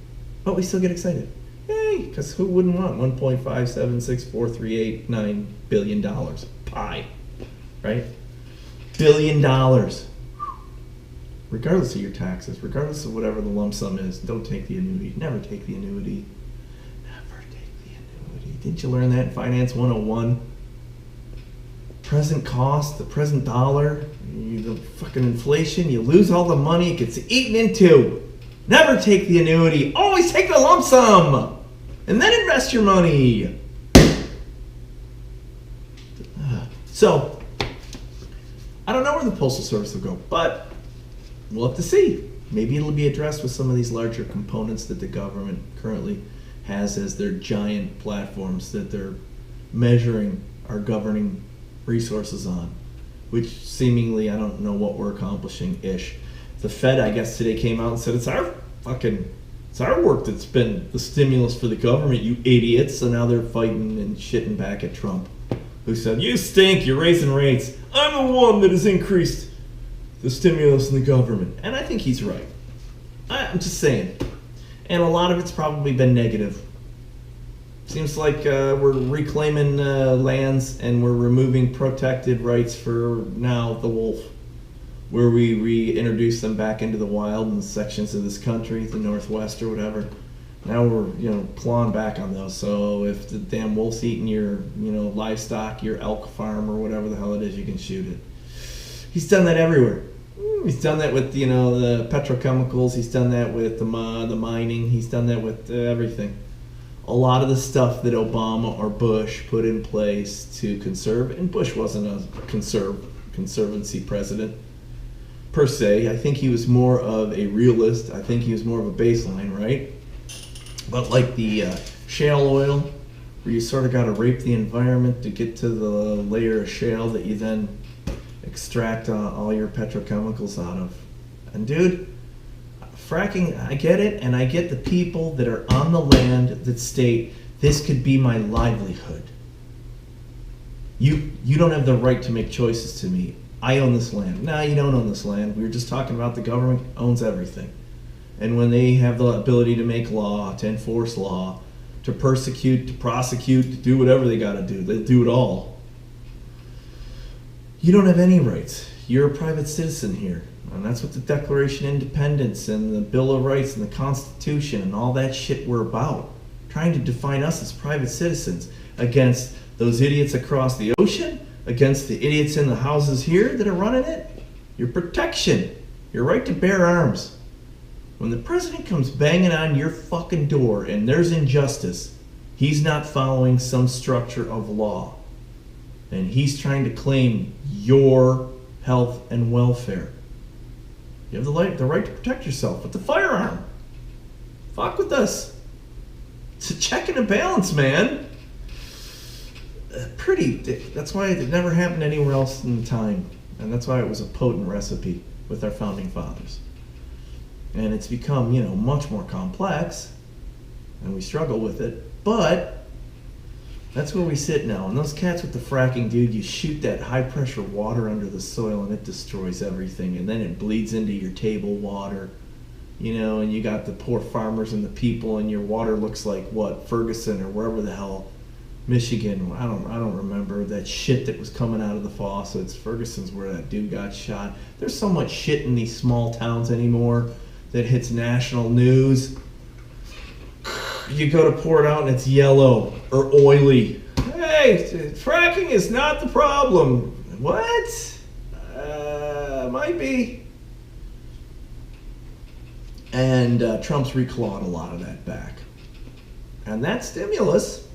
But we still get excited. Yay, because who wouldn't want $1.5764389 billion pie, right? $1 billion. Regardless of your taxes, regardless of whatever the lump sum is, don't take the annuity. Never take the annuity. Never take the annuity. Didn't you learn that in Finance 101? Present cost, the present dollar, the fucking inflation, you lose all the money, it gets eaten into. Never take the annuity, always take the lump sum, and then invest your money. So, I don't know where the Postal Service will go, but we'll have to see. Maybe it'll be addressed with some of these larger components that the government currently has as their giant platforms that they're measuring our governing resources on, which seemingly I don't know what we're accomplishing-ish. The Fed, I guess, today came out and said it's our work that's been the stimulus for the government, you idiots. So now they're fighting and shitting back at Trump, who said, you stink, you're raising rates. I'm the one that has increased the stimulus in the government. And I think he's right. I'm just saying. And a lot of it's probably been negative. Seems like we're reclaiming lands and we're removing protected rights for now the wolf, where we reintroduce them back into the wild in sections of this country, the Northwest or whatever. Now we're clawing back on those. So if the damn wolf's eating your livestock, your elk farm or whatever the hell it is, you can shoot it. He's done that everywhere. He's done that with the petrochemicals. He's done that with the mining. He's done that with everything. A lot of the stuff that Obama or Bush put in place to conserve, and Bush wasn't a conservancy president per se. I think he was more of a realist. I think he was more of a baseline, right? But like the shale oil, where you sort of got to rape the environment to get to the layer of shale that you then extract all your petrochemicals out of. And dude, fracking, I get it, and I get the people that are on the land that state, this could be my livelihood. You don't have the right to make choices to me. I own this land. No, you don't own this land. We were just talking about the government owns everything. And when they have the ability to make law, to enforce law, to persecute, to prosecute, to do whatever they got to do, they'll do it all. You don't have any rights. You're a private citizen here. And that's what the Declaration of Independence and the Bill of Rights and the Constitution and all that shit were about. Trying to define us as private citizens against those idiots across the ocean, against the idiots in the houses here that are running it. Your protection, your right to bear arms. When the president comes banging on your fucking door and there's injustice, he's not following some structure of law. And he's trying to claim your health and welfare. You have the right to protect yourself with the firearm. Fuck with us. It's a check and a balance, man. That's why it never happened anywhere else in time. And that's why it was a potent recipe with our founding fathers. And it's become, much more complex. And we struggle with it. But that's where we sit now. And those cats with the fracking, dude, you shoot that high pressure water under the soil and it destroys everything. And then it bleeds into your table water. And you got the poor farmers and the people, and your water looks like what? Ferguson or wherever the hell. Michigan. I don't remember that shit that was coming out of the faucets. Ferguson's where that dude got shot. There's so much shit in these small towns anymore that hits national news. You go to pour it out and it's yellow or oily. Hey, fracking is not the problem. What? Might be. And Trump's reclawed a lot of that back. And that stimulus,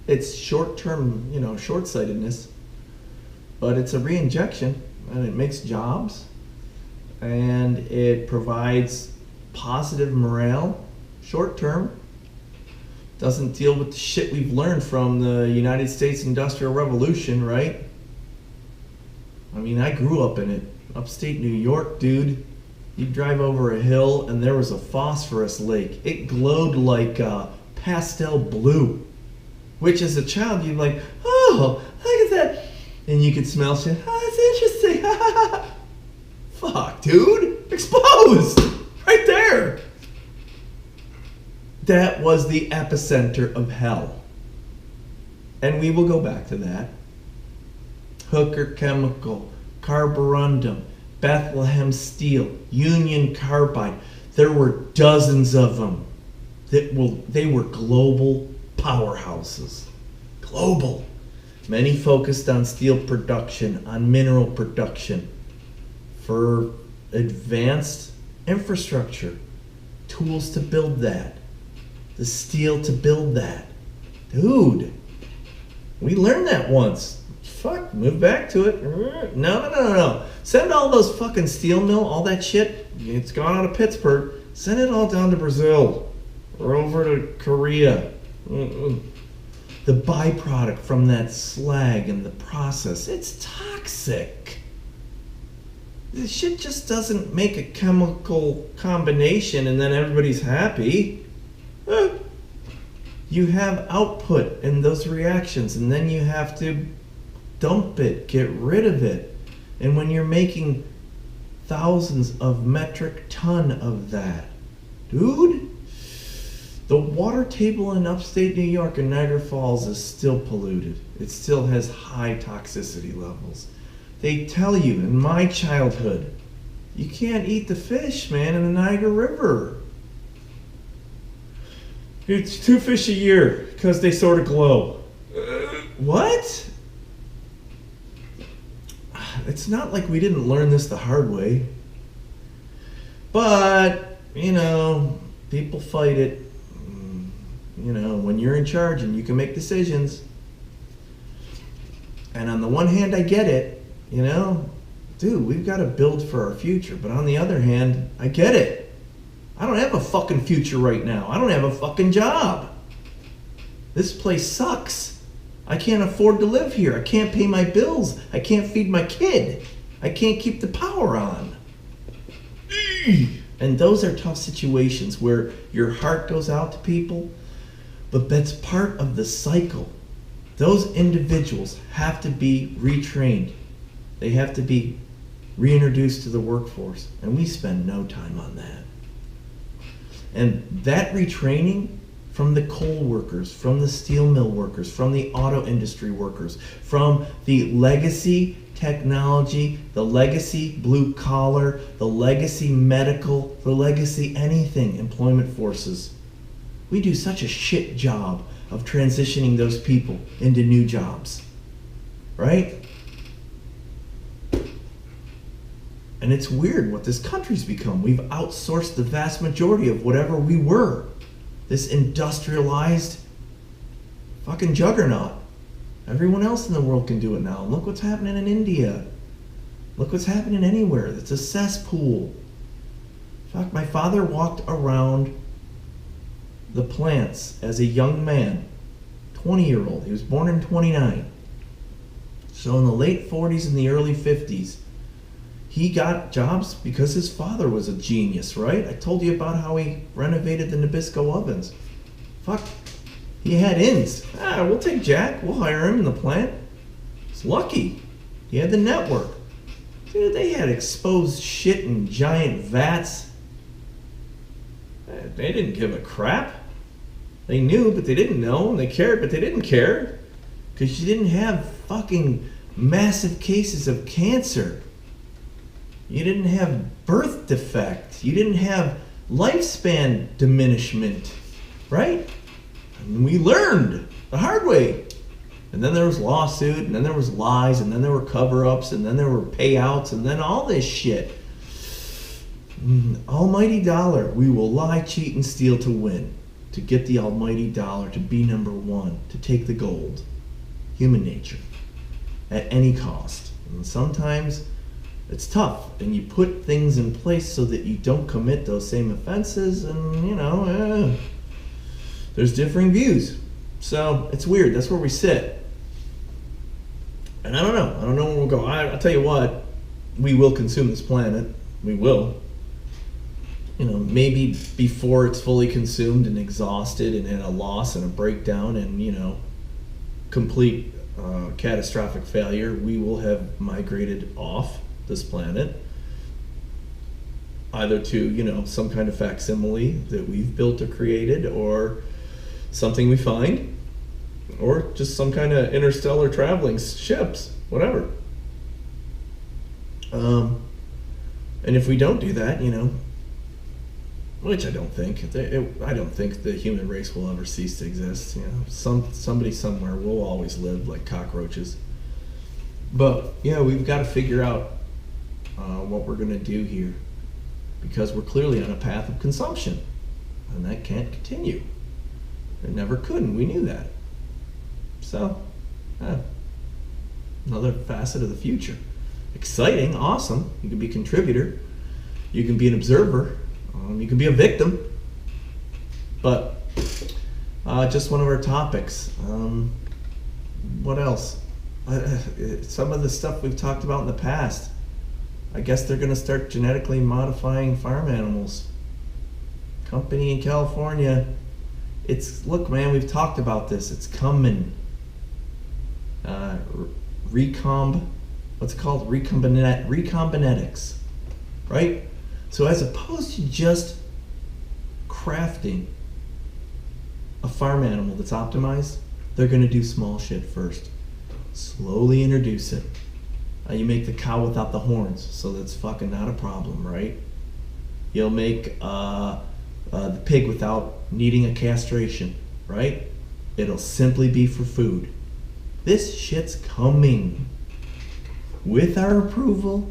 it's short-term, short-sightedness, but it's a re-injection, and it makes jobs, and it provides positive morale, short-term. Doesn't deal with the shit we've learned from the United States Industrial Revolution, right? I mean, I grew up in it. Upstate New York, dude. You'd drive over a hill, and there was a phosphorus lake. It glowed like pastel blue. Which as a child, you'd be like, oh, look at that. And you could smell shit. Oh, that's interesting. Fuck, dude. Exposed. Right there. That was the epicenter of hell. And we will go back to that. Hooker Chemical, Carborundum, Bethlehem Steel, Union Carbide. There were dozens of them. They were global powerhouses, global. Many focused on steel production, on mineral production, for advanced infrastructure, tools to build that, the steel to build that. Dude, we learned that once. Fuck, move back to it. No. Send all those fucking steel mill, all that shit, it's gone out of Pittsburgh. Send it all down to Brazil or over to Korea. The byproduct from that slag and the process, it's toxic. This shit just doesn't make a chemical combination and then everybody's happy. You have output in those reactions and then you have to dump it, get rid of it. And when you're making thousands of metric ton of that, dude, the water table in upstate New York and Niagara Falls is still polluted. It still has high toxicity levels. They tell you in my childhood, you can't eat the fish, man, in the Niagara River. It's 2 fish a year because they sort of glow. What? It's not like we didn't learn this the hard way. But, people fight it. When you're in charge and you can make decisions. And on the one hand, I get it. Dude, we've got to build for our future. But on the other hand, I get it. I don't have a fucking future right now. I don't have a fucking job. This place sucks. I can't afford to live here. I can't pay my bills. I can't feed my kid. I can't keep the power on. And those are tough situations where your heart goes out to people, but that's part of the cycle. Those individuals have to be retrained. They have to be reintroduced to the workforce, and we spend no time on that. And that retraining from the coal workers, from the steel mill workers, from the auto industry workers, from the legacy technology, the legacy blue collar, the legacy medical, the legacy anything employment forces. We do such a shit job of transitioning those people into new jobs, right? And it's weird what this country's become. We've outsourced the vast majority of whatever we were. This industrialized fucking juggernaut. Everyone else in the world can do it now. Look what's happening in India. Look what's happening anywhere. It's a cesspool. Fuck, my father walked around the plants as a young man, 20-year-old. He was born in 29. So in the late 40s and the early 50s, he got jobs because his father was a genius, right? I told you about how he renovated the Nabisco ovens. Fuck, he had ins. We'll take Jack. We'll hire him in the plant. He's lucky. He had the network. Dude, they had exposed shit in giant vats. They didn't give a crap. They knew, but they didn't know. And they cared, but they didn't care. Because you didn't have fucking massive cases of cancer. You didn't have birth defect. You didn't have lifespan diminishment, right? And we learned the hard way. And then there was lawsuit, and then there was lies, and then there were cover-ups, and then there were payouts, and then all this shit. Almighty dollar. We will lie, cheat, and steal to win. To get the almighty dollar, to be number one, to take the gold. Human nature. At any cost. And sometimes it's tough, and you put things in place so that you don't commit those same offenses, and there's differing views. So it's weird. That's where we sit. And I don't know where we'll go. I'll tell you what, we will consume this planet. We will. Maybe before it's fully consumed and exhausted and in a loss and a breakdown and, complete catastrophic failure, we will have migrated off this planet, either to some kind of facsimile that we've built or created, or something we find, or just some kind of interstellar traveling ships, whatever. And if we don't do that, which I don't think. I don't think the human race will ever cease to exist. You know, somebody somewhere will always live like cockroaches. But yeah, we've got to figure out what we're going to do here, because we're clearly on a path of consumption, and that can't continue. It never could, and we knew that. So, another facet of the future. Exciting, awesome. You can be a contributor. You can be an observer. You can be a victim. But just one of our topics. What else? Some of the stuff we've talked about in the past. I guess they're going to start genetically modifying farm animals. Company in California. Look, man, we've talked about this. It's coming. What's it called? Recombinetics. Right? So as opposed to just crafting a farm animal that's optimized, they're going to do small shit first. Slowly introduce it. You make the cow without the horns, so that's fucking not a problem, right? You'll make the pig without needing a castration, right? It'll simply be for food. This shit's coming. With our approval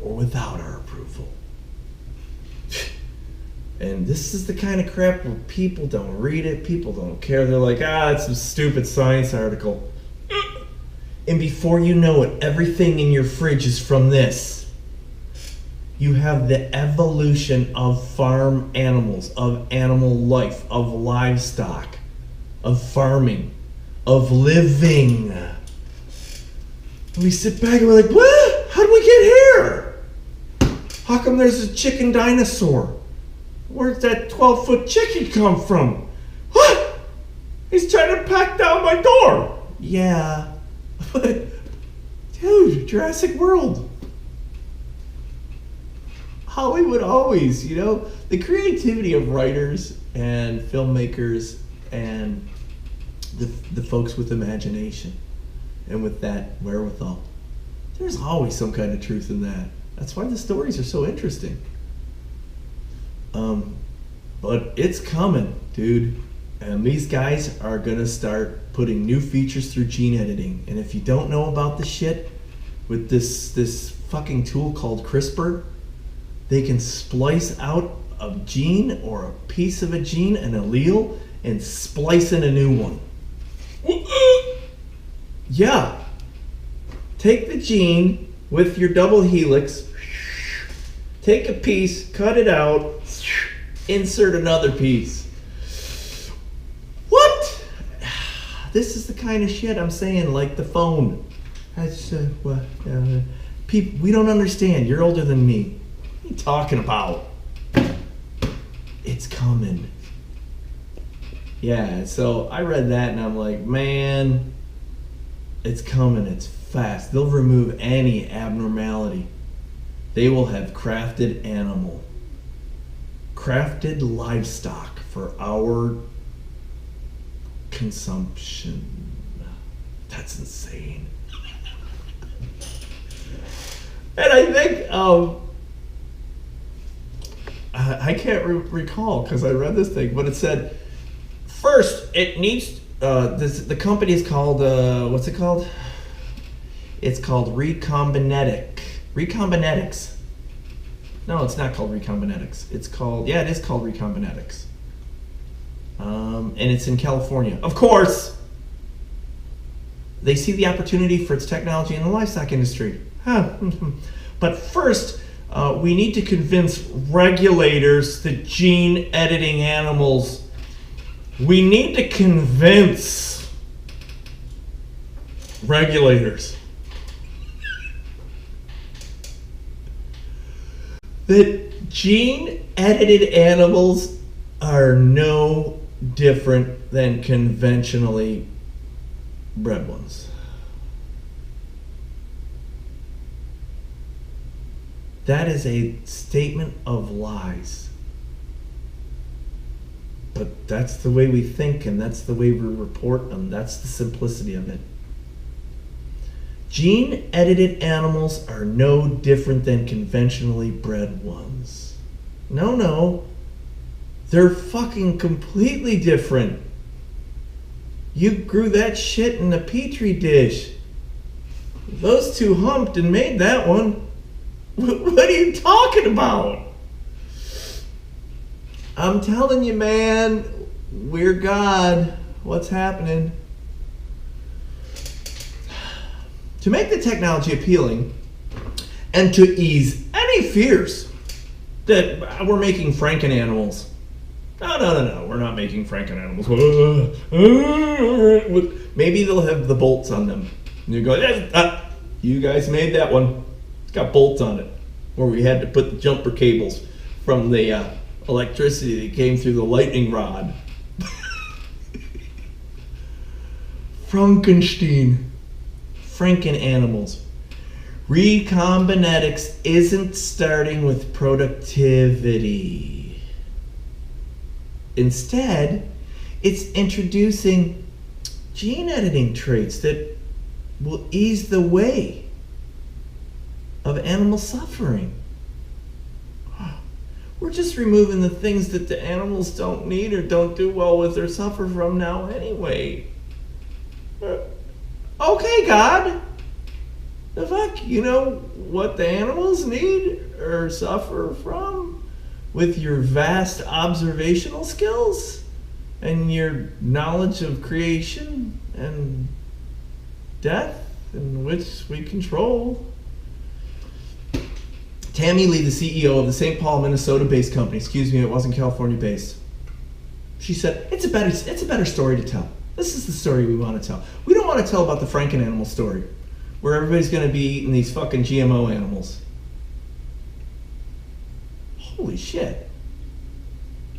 or without our approval. And this is the kind of crap where people don't read it, people don't care. They're like, it's some stupid science article. And before you know it, everything in your fridge is from this. You have the evolution of farm animals, of animal life, of livestock, of farming, of living. And we sit back and we're like, what? How did we get here? How come there's a chicken dinosaur? Where'd that 12-foot chicken come from? What? He's trying to pack down my door. Yeah. Dude, Jurassic World. Hollywood always, the creativity of writers and filmmakers and the folks with imagination and with that wherewithal. There's always some kind of truth in that. That's why the stories are so interesting. But it's coming, dude. And these guys are gonna start putting new features through gene editing. And if you don't know about the shit with this fucking tool called CRISPR, they can splice out a gene or a piece of a gene, an allele, and splice in a new one. Yeah. Take the gene with your double helix, take a piece, cut it out, insert another piece. What? This is the kind of shit I'm saying, like the phone. That's people, we don't understand. You're older than me. What are you talking about? It's coming. Yeah, so I read that and I'm like, man, it's coming. It's fast. They'll remove any abnormality. They will have crafted animal, crafted livestock for our consumption. That's insane. And I think I can't recall because I read this thing, but it said first it needs the company is called what's it called? It's called Recombinetics. No, it's not called Recombinetics. It is called Recombinetics. And it's in California. Of course, they see the opportunity for its technology in the livestock industry. But first, we need to convince regulators that gene editing animals. We need to convince regulators that gene-edited animals are no different than conventionally bred ones. That is a statement of lies. But that's the way we think, and that's the way we report, and that's the simplicity of it. Gene-edited animals are no different than conventionally bred ones. No. They're fucking completely different. You grew that shit in a petri dish. Those two humped and made that one. What are you talking about? I'm telling you, man, we're God. What's happening? To make the technology appealing and to ease any fears that we're making Franken animals. No, we're not making Franken animals. Maybe they'll have the bolts on them. And you go, you guys made that one. It's got bolts on it. Where we had to put the jumper cables from the electricity that came through the lightning rod. Frankenstein. Franken animals. Recombinetics isn't starting with productivity. Instead, it's introducing gene editing traits that will ease the way of animal suffering. We're just removing the things that the animals don't need or don't do well with or suffer from now anyway. Okay, God. The fuck? You know what the animals need or suffer from with your vast observational skills and your knowledge of creation and death, in which we control. Tammy Lee, the CEO of the St. Paul, Minnesota-based company, excuse me, it wasn't California-based. She said, it's a better story to tell. This is the story we want to tell. We don't want to tell about the Franken animal story, where everybody's going to be eating these fucking GMO animals. Holy shit.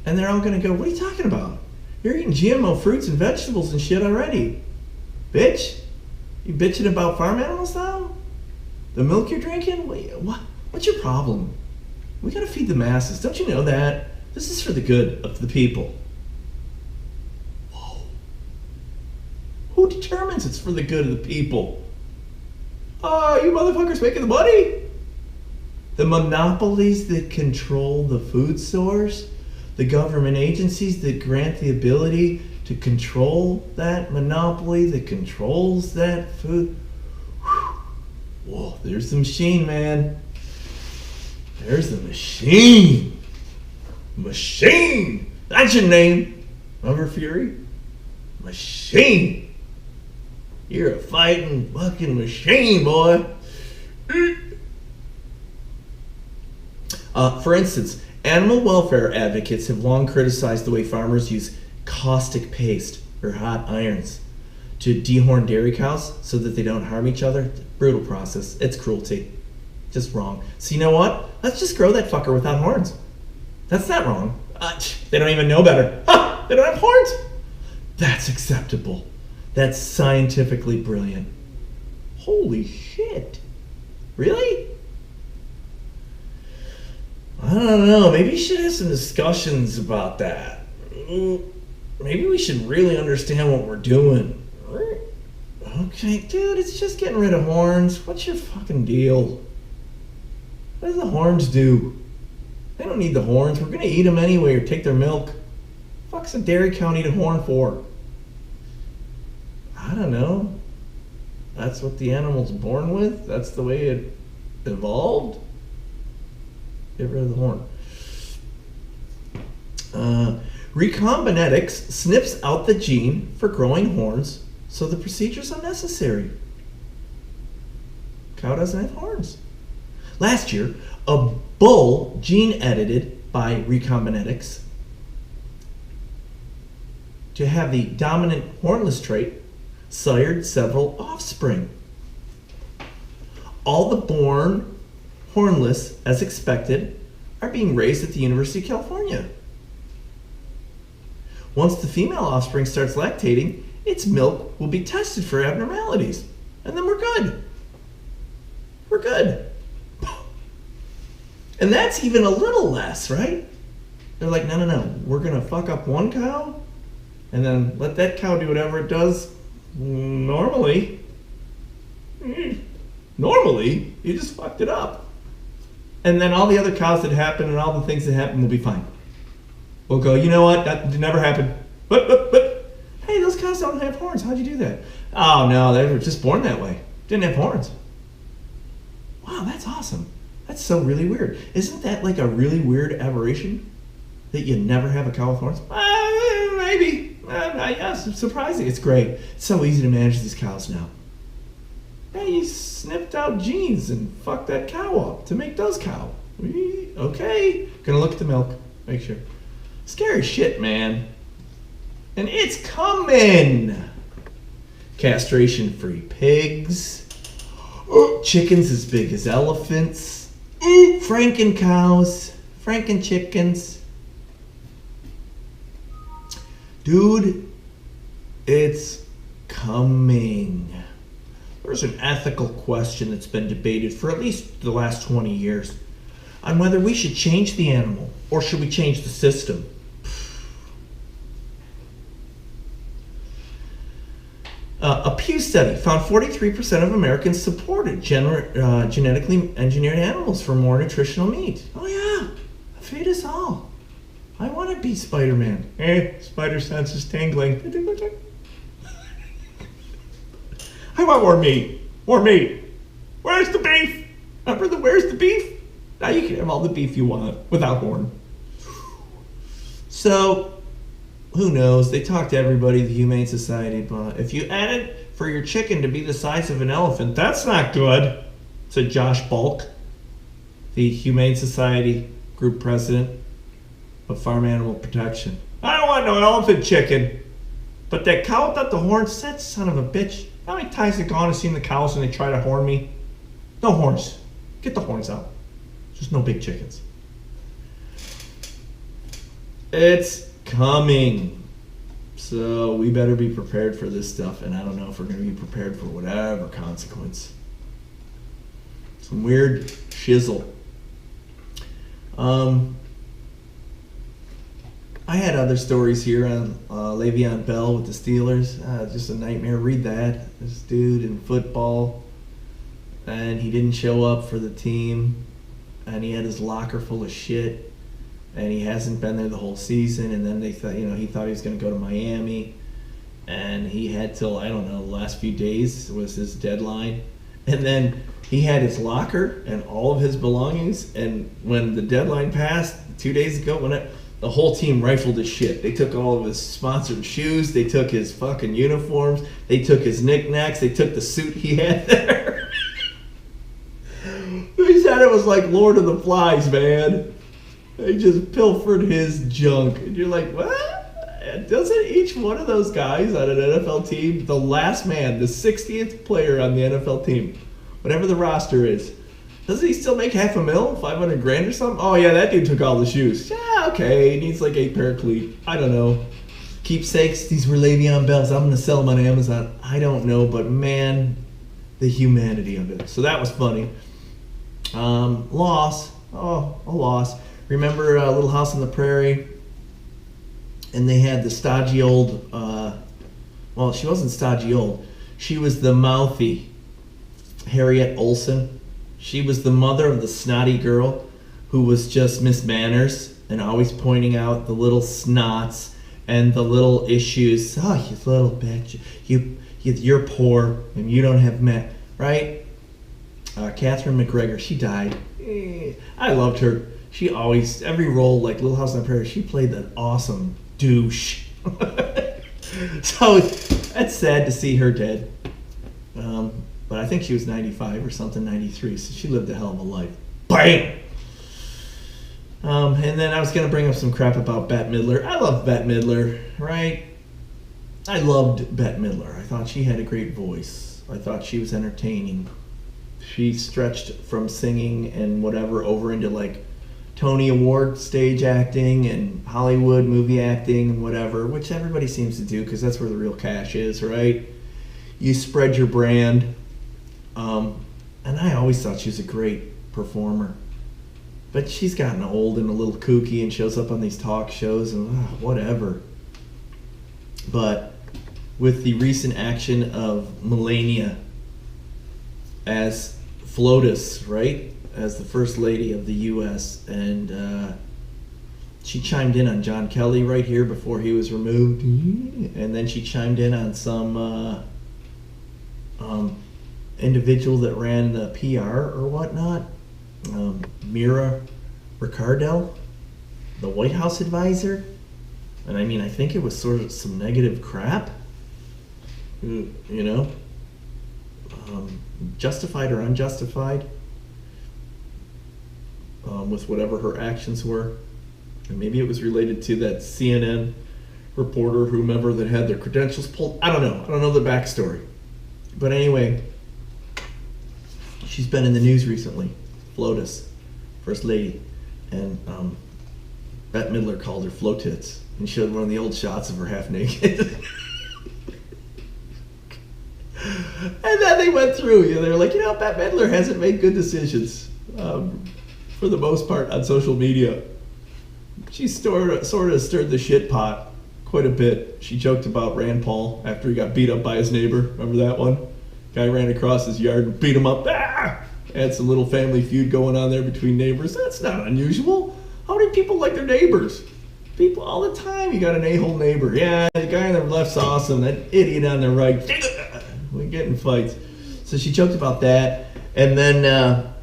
And they're all going to go, what are you talking about? You're eating GMO fruits and vegetables and shit already. Bitch? You bitching about farm animals now? The milk you're drinking? What's your problem? We gotta feed the masses. Don't you know that? This is for the good of the people. Whoa. Who determines it's for the good of the people? Oh, you motherfuckers making the money? The monopolies that control the food stores? The government agencies that grant the ability to control that monopoly that controls that food? Whoa, there's the machine, man. There's the machine. Machine. That's your name. Remember Fury? Machine. You're a fighting fucking machine, boy. For instance, animal welfare advocates have long criticized the way farmers use caustic paste or hot irons to dehorn dairy cows so that they don't harm each other. Brutal process. It's cruelty. Just wrong. So you know what? Let's just grow that fucker without horns. That's not wrong. They don't even know better. They don't have horns. That's acceptable. That's scientifically brilliant. Holy shit. Really? I don't know. Maybe you should have some discussions about that. Maybe we should really understand what we're doing. Okay, dude, it's just getting rid of horns. What's your fucking deal? What do the horns do? They don't need the horns. We're gonna eat them anyway or take their milk. Fuck's a dairy cow need a horn for? I don't know. That's what the animal's born with? That's the way it evolved? Get rid of the horn. Recombinetics snips out the gene for growing horns, so the procedure's unnecessary. Cow doesn't have horns. Last year, a bull gene edited by recombinetics to have the dominant hornless trait sired several offspring. All the born hornless, as expected, are being raised at the University of California. Once the female offspring starts lactating, its milk will be tested for abnormalities, and then we're good. We're good. And that's even a little less, right? They're like, no, we're gonna fuck up one cow, and then let that cow do whatever it does normally. Normally, you just fucked it up. And then all the other cows that happen and all the things that happen will be fine. will go, you know what, that never happened. But, hey, those cows don't have horns. How'd you do that? Oh, no, they were just born that way. Didn't have horns. Wow, that's awesome. That's so really weird. Isn't that like a really weird aberration? That you never have a cow with horns? Maybe. Yes, it's surprising. It's great. It's so easy to manage these cows now. Hey, you snipped out genes and fucked that cow up to make those cow. Okay. Gonna look at the milk. Make sure. Scary shit, man. And it's coming. Castration-free pigs. Chickens as big as elephants. Franken cows. Franken chickens. Dude, it's coming. There's an ethical question that's been debated for at least the last 20 years on whether we should change the animal or should we change the system. A Pew study found 43% of Americans supported genetically engineered animals for more nutritional meat. Oh yeah, feed us all. I want to be Spider-Man. Spider sense is tingling. I want more meat. More meat. Where's the beef? Remember the where's the beef? Now you can have all the beef you want without horn. So, who knows? They talk to everybody, the Humane Society, but if you added for your chicken to be the size of an elephant, that's not good, said Josh Bulk, the Humane Society group president of Farm Animal Protection. I don't want no elephant chicken. But that cow without the horns, that son of a bitch. How many times have gone and seen the cows and they try to horn me? No horns. Get the horns out. Just no big chickens. It's coming. So we better be prepared for this stuff. And I don't know if we're going to be prepared for whatever consequence. Some weird shizzle. I had other stories here on Le'Veon Bell with the Steelers. Just a nightmare. Read that. This dude in football, and he didn't show up for the team, and he had his locker full of shit, and he hasn't been there the whole season. And then they thought, he thought he was going to go to Miami, and he had till the last few days was his deadline, and then he had his locker and all of his belongings. And when the deadline passed 2 days ago, the whole team rifled his shit. They took all of his sponsored shoes. They took his fucking uniforms. They took his knickknacks. They took the suit he had there. He said it was like Lord of the Flies, man. They just pilfered his junk. And you're like, what? Doesn't each one of those guys on an NFL team, the last man, the 60th player on the NFL team, whatever the roster is, doesn't he still make $500,000, $500,000 or something? Oh yeah, that dude took all the shoes. Yeah, okay, he needs like 8 pair of cleats. I don't know. Keepsakes, these were Le'Veon Bells. I'm gonna sell them on Amazon. I don't know, but man, the humanity of it. So that was funny. Loss. Oh, a loss. Remember Little House on the Prairie? And they had the stodgy old, well, she wasn't stodgy old. She was the mouthy Harriet Olsen. She was the mother of the snotty girl who was just Miss Manners and always pointing out the little snots and the little issues. Oh, you little bitch. You're poor and you don't have met, right? Catherine McGregor, she died. I loved her. She always, every role, like Little House on the Prairie, she played that awesome douche. So that's sad to see her dead. But I think she was 95 or something, 93, so she lived a hell of a life. Bam! And then I was going to bring up some crap about Bette Midler. I love Bette Midler, right? I loved Bette Midler. I thought she had a great voice. I thought she was entertaining. She stretched from singing and whatever over into like Tony Award stage acting and Hollywood movie acting and whatever, which everybody seems to do because that's where the real cash is, right? You spread your brand. And I always thought she was a great performer. But she's gotten old and a little kooky and shows up on these talk shows and whatever. But with the recent action of Melania as FLOTUS, right? As the First Lady of the U.S. and She chimed in on John Kelly right here before he was removed, and then she chimed in on some individual that ran the PR or whatnot, Mira Ricardo, the White House advisor. And I mean, I think it was sort of some negative crap, you know, justified or unjustified, with whatever her actions were. And maybe it was related to that CNN reporter, whomever, that had their credentials pulled. I don't know. I don't know the backstory. But anyway, she's been in the news recently. FLOTUS, First Lady. And Bette Midler called her Flotits and showed one of the old shots of her half naked. And then they went through, they were like, Bette Midler hasn't made good decisions for the most part on social media. She sort of stirred the shit pot quite a bit. She joked about Rand Paul after he got beat up by his neighbor. Remember that one? Guy ran across his yard and beat him up. Had some little family feud going on there between neighbors. That's not unusual. How many people like their neighbors? People all the time. You got an a-hole neighbor. Yeah, the guy on the left's awesome. That idiot on the right. We get in fights. So she joked about that. And then,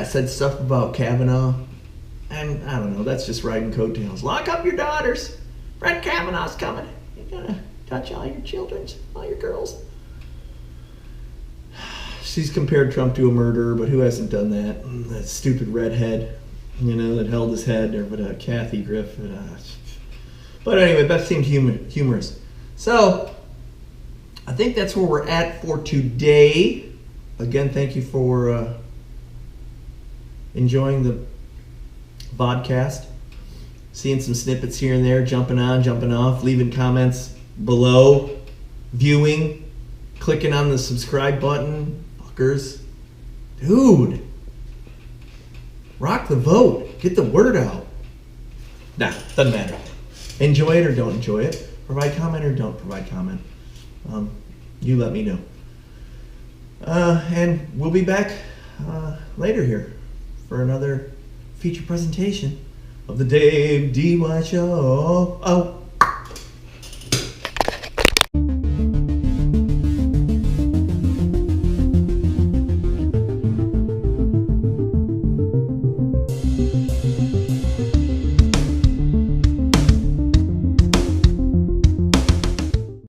said stuff about Kavanaugh. And I don't know, that's just riding coattails. Lock up your daughters. Brett Kavanaugh's coming. You're gonna touch all your children, all your girls. She's compared Trump to a murderer, but who hasn't done that? That stupid redhead, that held his head, or Kathy Griffin. But anyway, that seemed humorous. So, I think that's where we're at for today. Again, thank you for enjoying the podcast, seeing some snippets here and there, jumping on, jumping off, leaving comments below, viewing, clicking on the subscribe button. Fuckers. Dude. Rock the vote. Get the word out. Nah, doesn't matter. Enjoy it or don't enjoy it. Provide comment or don't provide comment. You let me know. And we'll be back later here for another feature presentation of the Dave D.Y. Show.